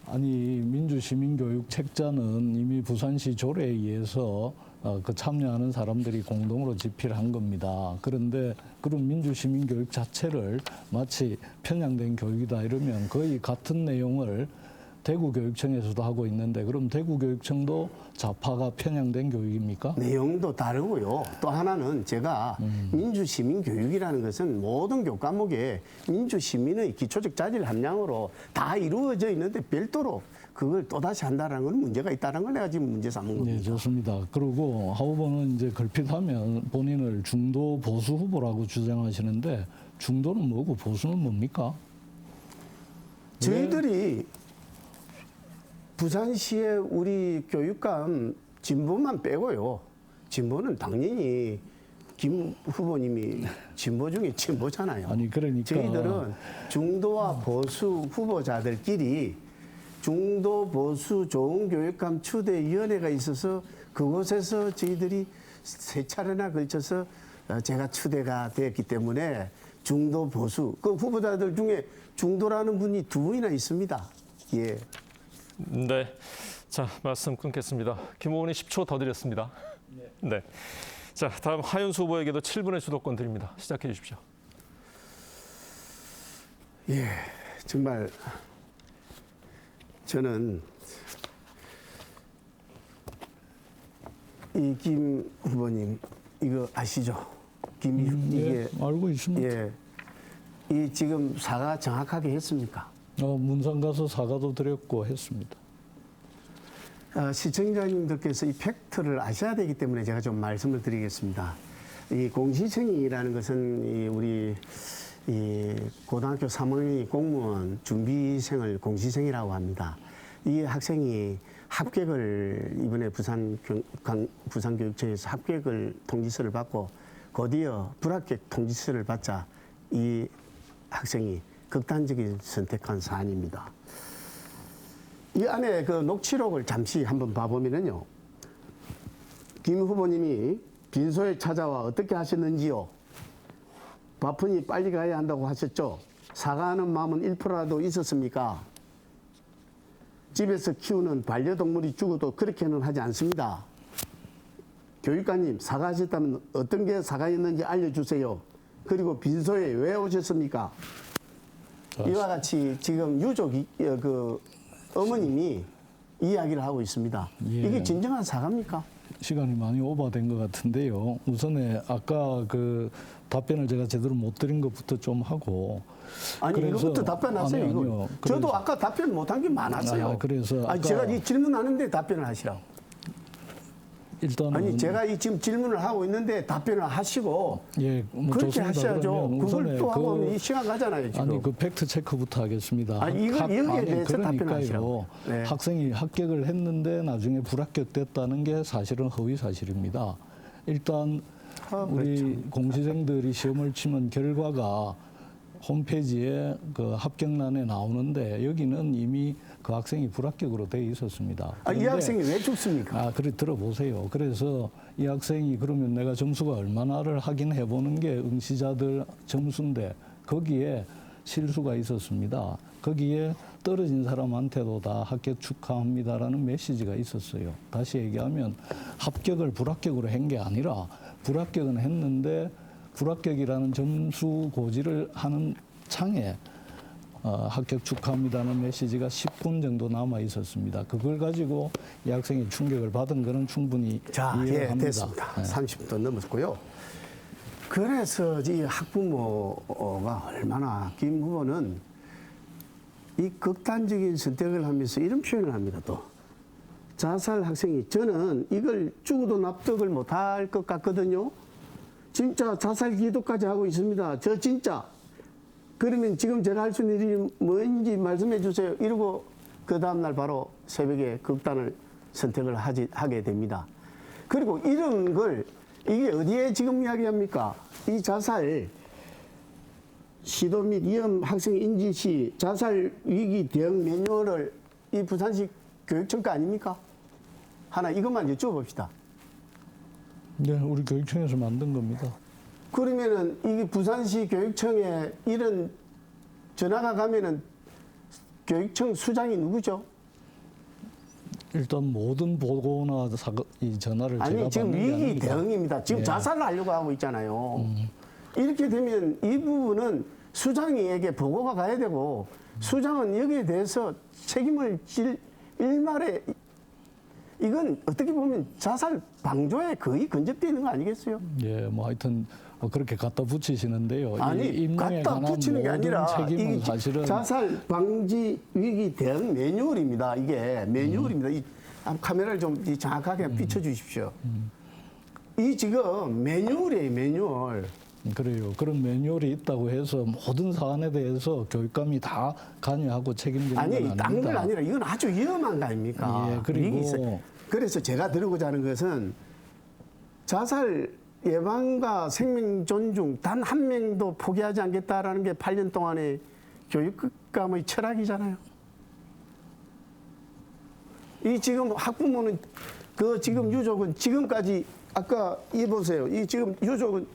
[SPEAKER 3] 아니 민주시민교육 책자는 이미 부산시 조례에 의해서 그 참여하는 사람들이 공동으로 집필한 겁니다. 그런데 그런 민주시민교육 자체를 마치 편향된 교육이다 이러면 거의 같은 내용을 대구교육청에서도 하고 있는데 그럼 대구교육청도 좌파가 편향된 교육입니까?
[SPEAKER 2] 내용도 다르고요. 또 하나는 제가 민주시민교육이라는 것은 모든 교과목에 민주시민의 기초적 자질 함량으로 다 이루어져 있는데 별도로 그걸 또다시 한다는 건 문제가 있다는 걸 내가 지금 문제 삼은 겁니다.
[SPEAKER 3] 네, 좋습니다. 그리고 하 후보는 이제 걸핏하면 본인을 중도 보수 후보라고 주장하시는데 중도는 뭐고 보수는 뭡니까?
[SPEAKER 2] 저희들이 부산시의 우리 교육감 진보만 빼고요. 진보는 당연히 김 후보님이 진보 중에 진보잖아요.
[SPEAKER 3] 아니 그러니까
[SPEAKER 2] 저희들은 중도와 보수 후보자들끼리 중도 보수 좋은 교육감 추대위원회가 있어서 그곳에서 저희들이 세 차례나 걸쳐서 제가 추대가 되었기 때문에 중도 보수 그 후보자들 중에 중도라는 분이 두 분이나 있습니다. 예.
[SPEAKER 1] 네. 자, 말씀 끊겠습니다. 김 의원이 10초 더 드렸습니다. 네. 자, 다음 하윤수 후보에게도 7분의 주도권 드립니다. 시작해 주십시오.
[SPEAKER 2] 예, 정말 저는 이 김 후보님 이거 아시죠? 이게
[SPEAKER 3] 예, 알고 있습니다.
[SPEAKER 2] 예, 이 지금 사과 정확하게 했습니까?
[SPEAKER 3] 문산 가서 사과도 드렸고 했습니다.
[SPEAKER 2] 시청자님들께서 이 팩트를 아셔야 되기 때문에 제가 좀 말씀을 드리겠습니다. 이 공시생이라는 것은 우리 고등학교 3학년 공무원 준비생을 공시생이라고 합니다. 이 학생이 합격을 이번에 부산교육청에서 합격을 통지서를 받고 곧이어 불합격 통지서를 받자 이 학생이 극단적인 선택한 사안입니다. 이 안에 그 녹취록을 잠시 한번 봐보면요. 김 후보님이 빈소에 찾아와 어떻게 하셨는지요? 바쁘니 빨리 가야 한다고 하셨죠? 사과하는 마음은 1%라도 있었습니까? 집에서 키우는 반려동물이 죽어도 그렇게는 하지 않습니다. 교육관님, 사과하셨다면 어떤 게 사과였는지 알려주세요. 그리고 빈소에 왜 오셨습니까? 이와 같이 지금 유족이 그 어머님이 이야기를 하고 있습니다.
[SPEAKER 3] 예.
[SPEAKER 2] 이게 진정한 사과입니까?
[SPEAKER 3] 시간이 많이 오버된 것 같은데요. 우선에 아까 그 답변을 제가 제대로 못 드린 것부터 좀 하고.
[SPEAKER 2] 아니
[SPEAKER 3] 그래서-
[SPEAKER 2] 이거부터 답변하세요.
[SPEAKER 3] 아니요,
[SPEAKER 2] 이거.
[SPEAKER 3] 아니요.
[SPEAKER 2] 저도
[SPEAKER 3] 그래서-
[SPEAKER 2] 아까 답변 못한 게 많았어요.
[SPEAKER 3] 그래서
[SPEAKER 2] 아니,
[SPEAKER 3] 아까-
[SPEAKER 2] 제가 이 질문하는데 답변을 하시라고.
[SPEAKER 3] 일단은
[SPEAKER 2] 아니 제가 이 지금 질문을 하고 있는데 답변을 하시고
[SPEAKER 3] 예, 뭐
[SPEAKER 2] 그렇게
[SPEAKER 3] 좋습니다.
[SPEAKER 2] 하셔야죠.
[SPEAKER 3] 그러면
[SPEAKER 2] 그걸
[SPEAKER 3] 우선에
[SPEAKER 2] 또 하고
[SPEAKER 3] 그-
[SPEAKER 2] 이 시간 가잖아요. 지금.
[SPEAKER 3] 아니 그 팩트 체크부터 하겠습니다.
[SPEAKER 2] 아니, 여기에 대해서
[SPEAKER 3] 그러니까요.
[SPEAKER 2] 답변하시라고. 네.
[SPEAKER 3] 학생이 합격을 했는데 나중에 불합격됐다는 게 사실은 허위 사실입니다. 일단 우리
[SPEAKER 2] 그렇죠.
[SPEAKER 3] 공시생들이 시험을 치면 결과가 홈페이지에 그 합격란에 나오는데 여기는 이미 그 학생이 불합격으로 돼 있었습니다.
[SPEAKER 2] 아, 이
[SPEAKER 3] 그런데-
[SPEAKER 2] 학생이 왜 죽습니까?
[SPEAKER 3] 그래 들어보세요. 그래서 이 학생이 그러면 내가 점수가 얼마나를 확인해 보는 게 응시자들 점수인데 거기에 실수가 있었습니다. 거기에 떨어진 사람한테도 다 합격 축하합니다라는 메시지가 있었어요. 다시 얘기하면 합격을 불합격으로 한 게 아니라 불합격은 했는데 불합격이라는 점수 고지를 하는 창에 합격 축하합니다는 메시지가 10분 정도 남아 있었습니다. 그걸 가지고 이 학생이 충격을 받은 거는 충분히
[SPEAKER 2] 자,
[SPEAKER 3] 이해를
[SPEAKER 2] 예,
[SPEAKER 3] 합니다.
[SPEAKER 2] 됐습니다.
[SPEAKER 3] 네.
[SPEAKER 2] 30분 넘었고요. 그래서 이 학부모가 얼마나 김 후보는 이 극단적인 선택을 하면서 이런 표현을 합니다. 또 자살 학생이 저는 이걸 죽어도 납득을 못할 것 같거든요. 진짜 자살 기도까지 하고 있습니다. 저 진짜. 그러면 지금 제가 할 수 있는 일이 뭔지 말씀해 주세요. 이러고 그 다음날 바로 새벽에 극단을 선택을 하게 됩니다. 그리고 이런 걸 이게 어디에 지금 이야기합니까? 이 자살 시도 및 위험 학생 인지 시 자살 위기 대응 매뉴얼을 이 부산시 교육청과 아닙니까? 하나 이것만 여쭤봅시다.
[SPEAKER 3] 네, 우리 교육청에서 만든 겁니다.
[SPEAKER 2] 그러면은 이게 부산시 교육청에 이런 전화가 가면은 교육청 수장이 누구죠?
[SPEAKER 3] 일단 모든 보고나 이 전화를
[SPEAKER 2] 아니
[SPEAKER 3] 제가
[SPEAKER 2] 지금
[SPEAKER 3] 받는 게
[SPEAKER 2] 위기
[SPEAKER 3] 아닙니다.
[SPEAKER 2] 대응입니다. 지금
[SPEAKER 3] 예.
[SPEAKER 2] 자살을 하려고 하고 있잖아요. 이렇게 되면 이 부분은 수장에게 보고가 가야 되고 수장은 여기에 대해서 책임을 질 일말에 이건 어떻게 보면 자살 방조에 거의 근접되어 있는 거 아니겠어요?
[SPEAKER 3] 예, 뭐 하여튼 뭐 그렇게 갖다 붙이시는데요. 이
[SPEAKER 2] 아니
[SPEAKER 3] 임명에
[SPEAKER 2] 갖다
[SPEAKER 3] 관한
[SPEAKER 2] 붙이는 게
[SPEAKER 3] 모든
[SPEAKER 2] 아니라
[SPEAKER 3] 책임은
[SPEAKER 2] 이게
[SPEAKER 3] 사실은
[SPEAKER 2] 자살 방지 위기 대응 매뉴얼입니다. 이게 매뉴얼입니다. 이 카메라를 좀 정확하게 비춰주십시오. 이 지금 매뉴얼이에요, 매뉴얼.
[SPEAKER 3] 그래요. 그런 매뉴얼이 있다고 해서 모든 사안에 대해서 교육감이 다 관여하고 책임지는 건
[SPEAKER 2] 아니,
[SPEAKER 3] 아닙니다.
[SPEAKER 2] 딴 건 아니라 이건 아주 위험한 거 아닙니까?
[SPEAKER 3] 예, 그리고-
[SPEAKER 2] 위기 있어요. 그래서 제가 들어보자 하는 것은 자살 예방과 생명 존중 단 한 명도 포기하지 않겠다라는 게 8년 동안의 교육감의 철학이잖아요. 이 지금 학부모는 그 지금 유족은 지금까지 아까 이 보세요. 이 지금 유족은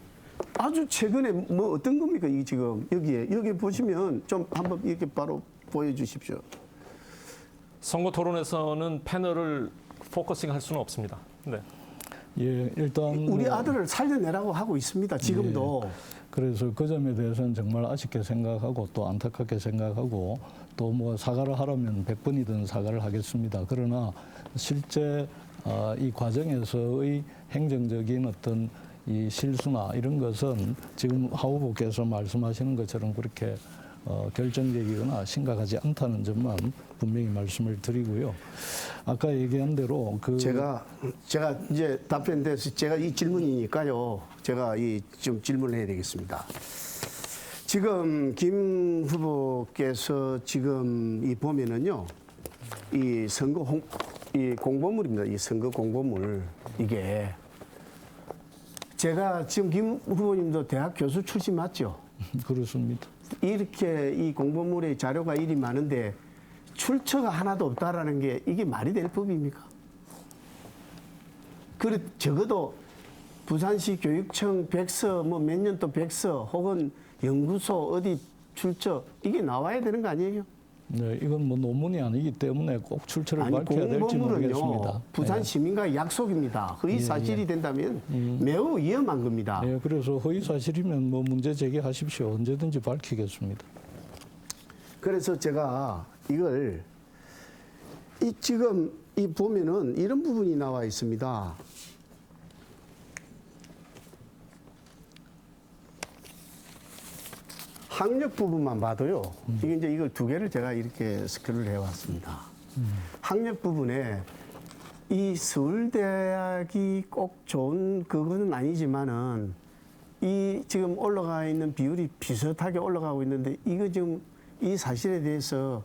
[SPEAKER 2] 아주 최근에 뭐 어떤 겁니까? 이 지금 여기 보시면 좀 한번 이렇게 바로 보여주십시오.
[SPEAKER 1] 선거 토론에서는 패널을 포커싱 할 수는 없습니다. 네.
[SPEAKER 3] 예, 일단
[SPEAKER 2] 우리 아들을 살려내라고 하고 있습니다. 지금도.
[SPEAKER 3] 그래서 그 점에 대해서는 정말 아쉽게 생각하고 또 안타깝게 생각하고 또 뭐 사과를 하라면 100번이든 사과를 하겠습니다. 그러나 실제 이 과정에서의 행정적인 어떤 이 실수나 이런 것은 지금 하 후보께서 말씀하시는 것처럼 그렇게 결정적이거나 심각하지 않다는 점만 분명히 말씀을 드리고요. 아까 얘기한 대로
[SPEAKER 2] 제가 이제 답변돼서 제가 이 질문이니까요. 제가 좀 질문을 해야 되겠습니다. 지금 김 후보께서 지금 이 보면은요. 이 선거 이 공보물입니다. 이 선거 공보물 이게 제가 지금 김 후보님도 대학 교수 출신 맞죠?
[SPEAKER 3] 그렇습니다.
[SPEAKER 2] 이렇게 이 공보물의 자료가 일이 많은데 출처가 하나도 없다라는 게 이게 말이 될 법입니까? 그래 적어도 부산시 교육청 백서 뭐 몇 년도 백서 혹은 연구소 어디 출처 이게 나와야 되는 거 아니에요?
[SPEAKER 3] 네, 이건 뭐 논문이 아니기 때문에 꼭 출처를
[SPEAKER 2] 아니
[SPEAKER 3] 밝혀야 될지 모르겠습니다.
[SPEAKER 2] 공보물은요 부산
[SPEAKER 3] 네.
[SPEAKER 2] 시민과의 약속입니다. 허위 사실이 된다면 매우 위험한 겁니다.
[SPEAKER 3] 네, 그래서 허위 사실이면 뭐 문제 제기하십시오. 언제든지 밝히겠습니다.
[SPEAKER 2] 그래서 제가 이걸 지금 이 보면은 이런 부분이 나와 있습니다. 학력 부분만 봐도요. 이게 이제 이걸 두 개를 제가 이렇게 스크롤을 해왔습니다. 학력 부분에 이 서울대학이 꼭 좋은 그거는 아니지만은 이 지금 올라가 있는 비율이 비슷하게 올라가고 있는데 이거 지금 이 사실에 대해서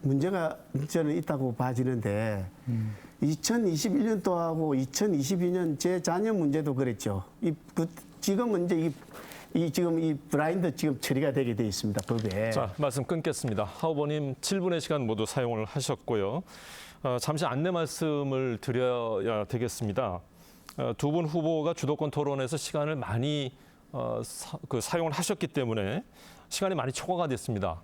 [SPEAKER 2] 문제가 저는 있다고 봐지는데 2021년도하고 2022년 제 자녀 문제도 그랬죠. 지금은 이제 지금 이 브라인드 지금 처리가 되게 돼 있습니다. 법에.
[SPEAKER 1] 자, 말씀 끊겠습니다. 하 후보님 7분의 시간 모두 사용을 하셨고요. 잠시 안내 말씀을 드려야 되겠습니다. 두 분 후보가 주도권 토론에서 시간을 많이 사용을 하셨기 때문에 시간이 많이 초과가 됐습니다.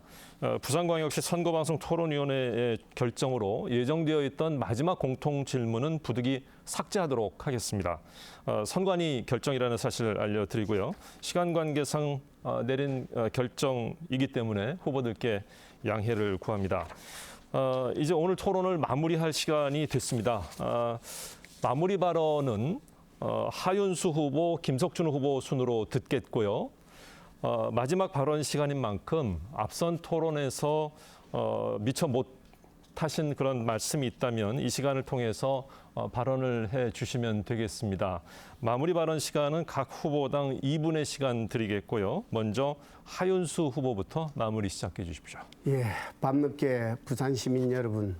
[SPEAKER 1] 부산광역시 선거방송 토론위원회의 결정으로 예정되어 있던 마지막 공통 질문은 부득이 삭제하도록 하겠습니다. 선관위 결정이라는 사실을 알려드리고요. 시간 관계상 내린 결정이기 때문에 후보들께 양해를 구합니다. 이제 오늘 토론을 마무리할 시간이 됐습니다. 마무리 발언은 하윤수 후보, 김석준 후보 순으로 듣겠고요. 마지막 발언 시간인 만큼 앞선 토론에서 미처 못하신 그런 말씀이 있다면 이 시간을 통해서 발언을 해 주시면 되겠습니다. 마무리 발언 시간은 각 후보당 2분의 시간 드리겠고요. 먼저 하윤수 후보부터 마무리 시작해 주십시오.
[SPEAKER 2] 예, 밤늦게 부산 시민 여러분,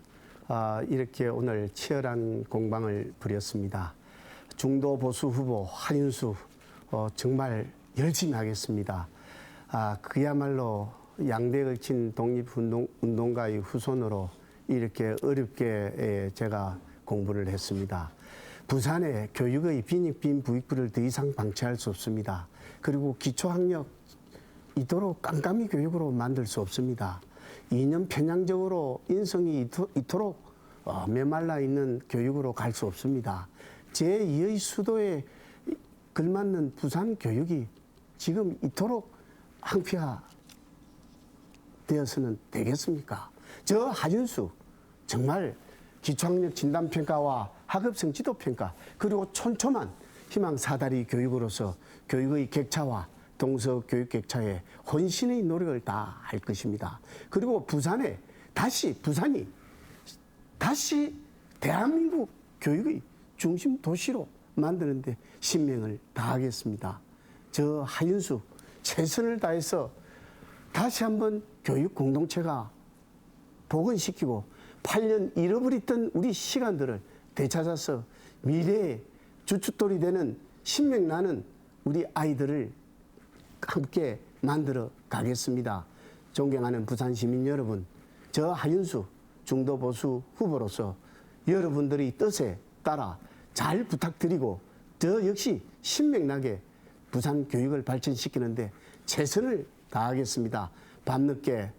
[SPEAKER 2] 이렇게 오늘 치열한 공방을 벌였습니다. 중도 보수 후보 하윤수 정말 열심히 하겠습니다. 그야말로 양대 걸친 독립운동가의 후손으로 이렇게 어렵게 제가 공부를 했습니다. 부산의 교육의 빈익빈 부익부를 더 이상 방치할 수 없습니다. 그리고 기초학력 이토록 깜깜이 교육으로 만들 수 없습니다. 이념 편향적으로 인성이 이토록 메말라 있는 교육으로 갈 수 없습니다. 제2의 수도에 걸맞는 부산 교육이 지금 이토록 항폐화되어서는 되겠습니까? 저 하윤수 정말 기초학력 진단평가와 학업성 지도평가 그리고 촘촘한 희망 사다리 교육으로서 교육의 격차와 동서 교육 격차에 혼신의 노력을 다할 것입니다. 그리고 부산이 다시 대한민국 교육의 중심 도시로 만드는데 신명을 다하겠습니다. 저 하윤수 최선을 다해서 다시 한번 교육 공동체가 복원시키고 8년 잃어버렸던 우리 시간들을 되찾아서 미래의 주춧돌이 되는 신명나는 우리 아이들을 함께 만들어 가겠습니다. 존경하는 부산 시민 여러분, 저 하윤수 중도보수 후보로서 여러분들의 뜻에 따라 잘 부탁드리고 저 역시 신명나게 부산 교육을 발전시키는데 최선을 다하겠습니다. 밤늦게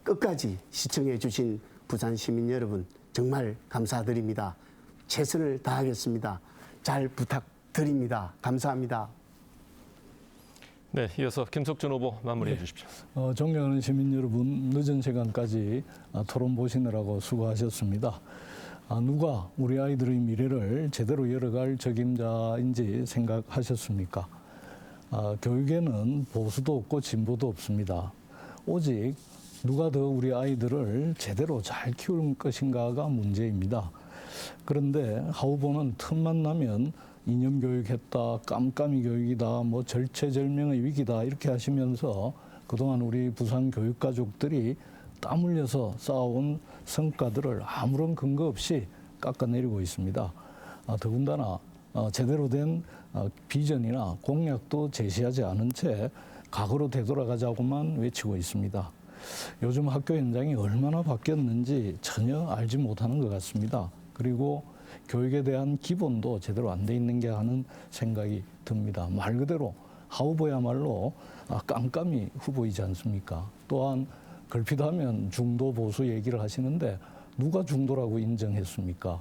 [SPEAKER 2] 끝까지 시청해 주신 부산 시민 여러분 정말 감사드립니다. 최선을 다하겠습니다. 잘 부탁드립니다. 감사합니다.
[SPEAKER 1] 네, 이어서 김석준 후보 마무리해 주십시오.
[SPEAKER 3] 존경하는 시민 여러분, 늦은 시간까지 토론 보시느라고 수고하셨습니다. 누가 우리 아이들의 미래를 제대로 열어갈 적임자인지 생각하셨습니까? 교육에는 보수도 없고 진보도 없습니다. 오직 누가 더 우리 아이들을 제대로 잘 키울 것인가가 문제입니다. 그런데 하 후보는 틈만 나면 이념 교육했다, 깜깜이 교육이다, 뭐 절체절명의 위기다 이렇게 하시면서 그동안 우리 부산 교육 가족들이 땀 흘려서 쌓아온 성과들을 아무런 근거 없이 깎아내리고 있습니다. 더군다나 제대로 된 비전이나 공약도 제시하지 않은 채 과거로 되돌아가자고만 외치고 있습니다. 요즘 학교 현장이 얼마나 바뀌었는지 전혀 알지 못하는 것 같습니다. 그리고 교육에 대한 기본도 제대로 안 돼 있는 게 하는 생각이 듭니다. 말 그대로 하후보야말로 깜깜이 후보이지 않습니까? 또한 걸핏하면 중도 보수 얘기를 하시는데 누가 중도라고 인정했습니까?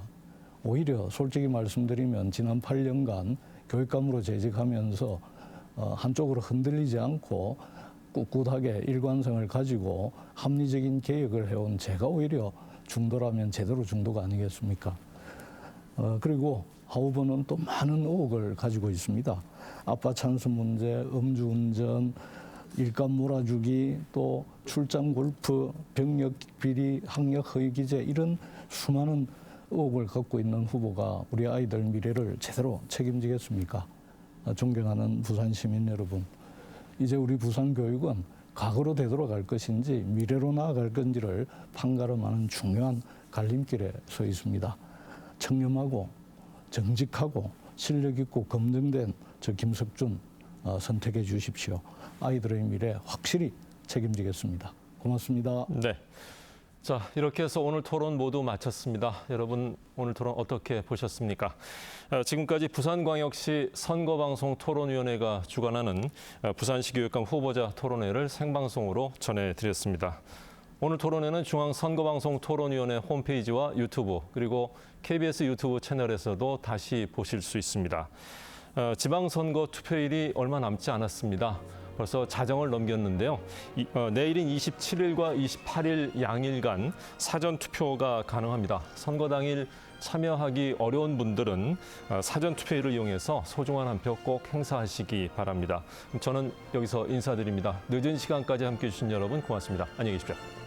[SPEAKER 3] 오히려 솔직히 말씀드리면 지난 8년간 교육감으로 재직하면서 한쪽으로 흔들리지 않고 꿋꿋하게 일관성을 가지고 합리적인 개혁을 해온 제가 오히려 중도라면 제대로 중도가 아니겠습니까? 그리고 하 후보는 또 많은 의혹을 가지고 있습니다. 아빠 찬스 문제, 음주운전, 일감 몰아주기, 또 출장 골프, 병력 비리, 학력 허위 기재 이런 수많은 의혹을 갖고 있는 후보가 우리 아이들 미래를 제대로 책임지겠습니까? 존경하는 부산 시민 여러분, 이제 우리 부산 교육은 과거로 되돌아갈 것인지 미래로 나아갈 건지를 판가름하는 중요한 갈림길에 서 있습니다. 청렴하고 정직하고 실력 있고 검증된 저 김석준 선택해 주십시오. 아이들의 미래 확실히 책임지겠습니다. 고맙습니다.
[SPEAKER 1] 네. 자, 이렇게 해서 오늘 토론 모두 마쳤습니다. 여러분 오늘 토론 어떻게 보셨습니까? 지금까지 부산광역시 선거방송 토론위원회가 주관하는 부산시 교육감 후보자 토론회를 생방송으로 전해드렸습니다. 오늘 토론회는 중앙선거방송 토론위원회 홈페이지와 유튜브 그리고 KBS 유튜브 채널에서도 다시 보실 수 있습니다. 지방선거 투표일이 얼마 남지 않았습니다. 벌써 자정을 넘겼는데요. 내일인 27일과 28일 양일간 사전 투표가 가능합니다. 선거 당일 참여하기 어려운 분들은 사전 투표일을 이용해서 소중한 한 표 꼭 행사하시기 바랍니다. 저는 여기서 인사드립니다. 늦은 시간까지 함께해 주신 여러분 고맙습니다. 안녕히 계십시오.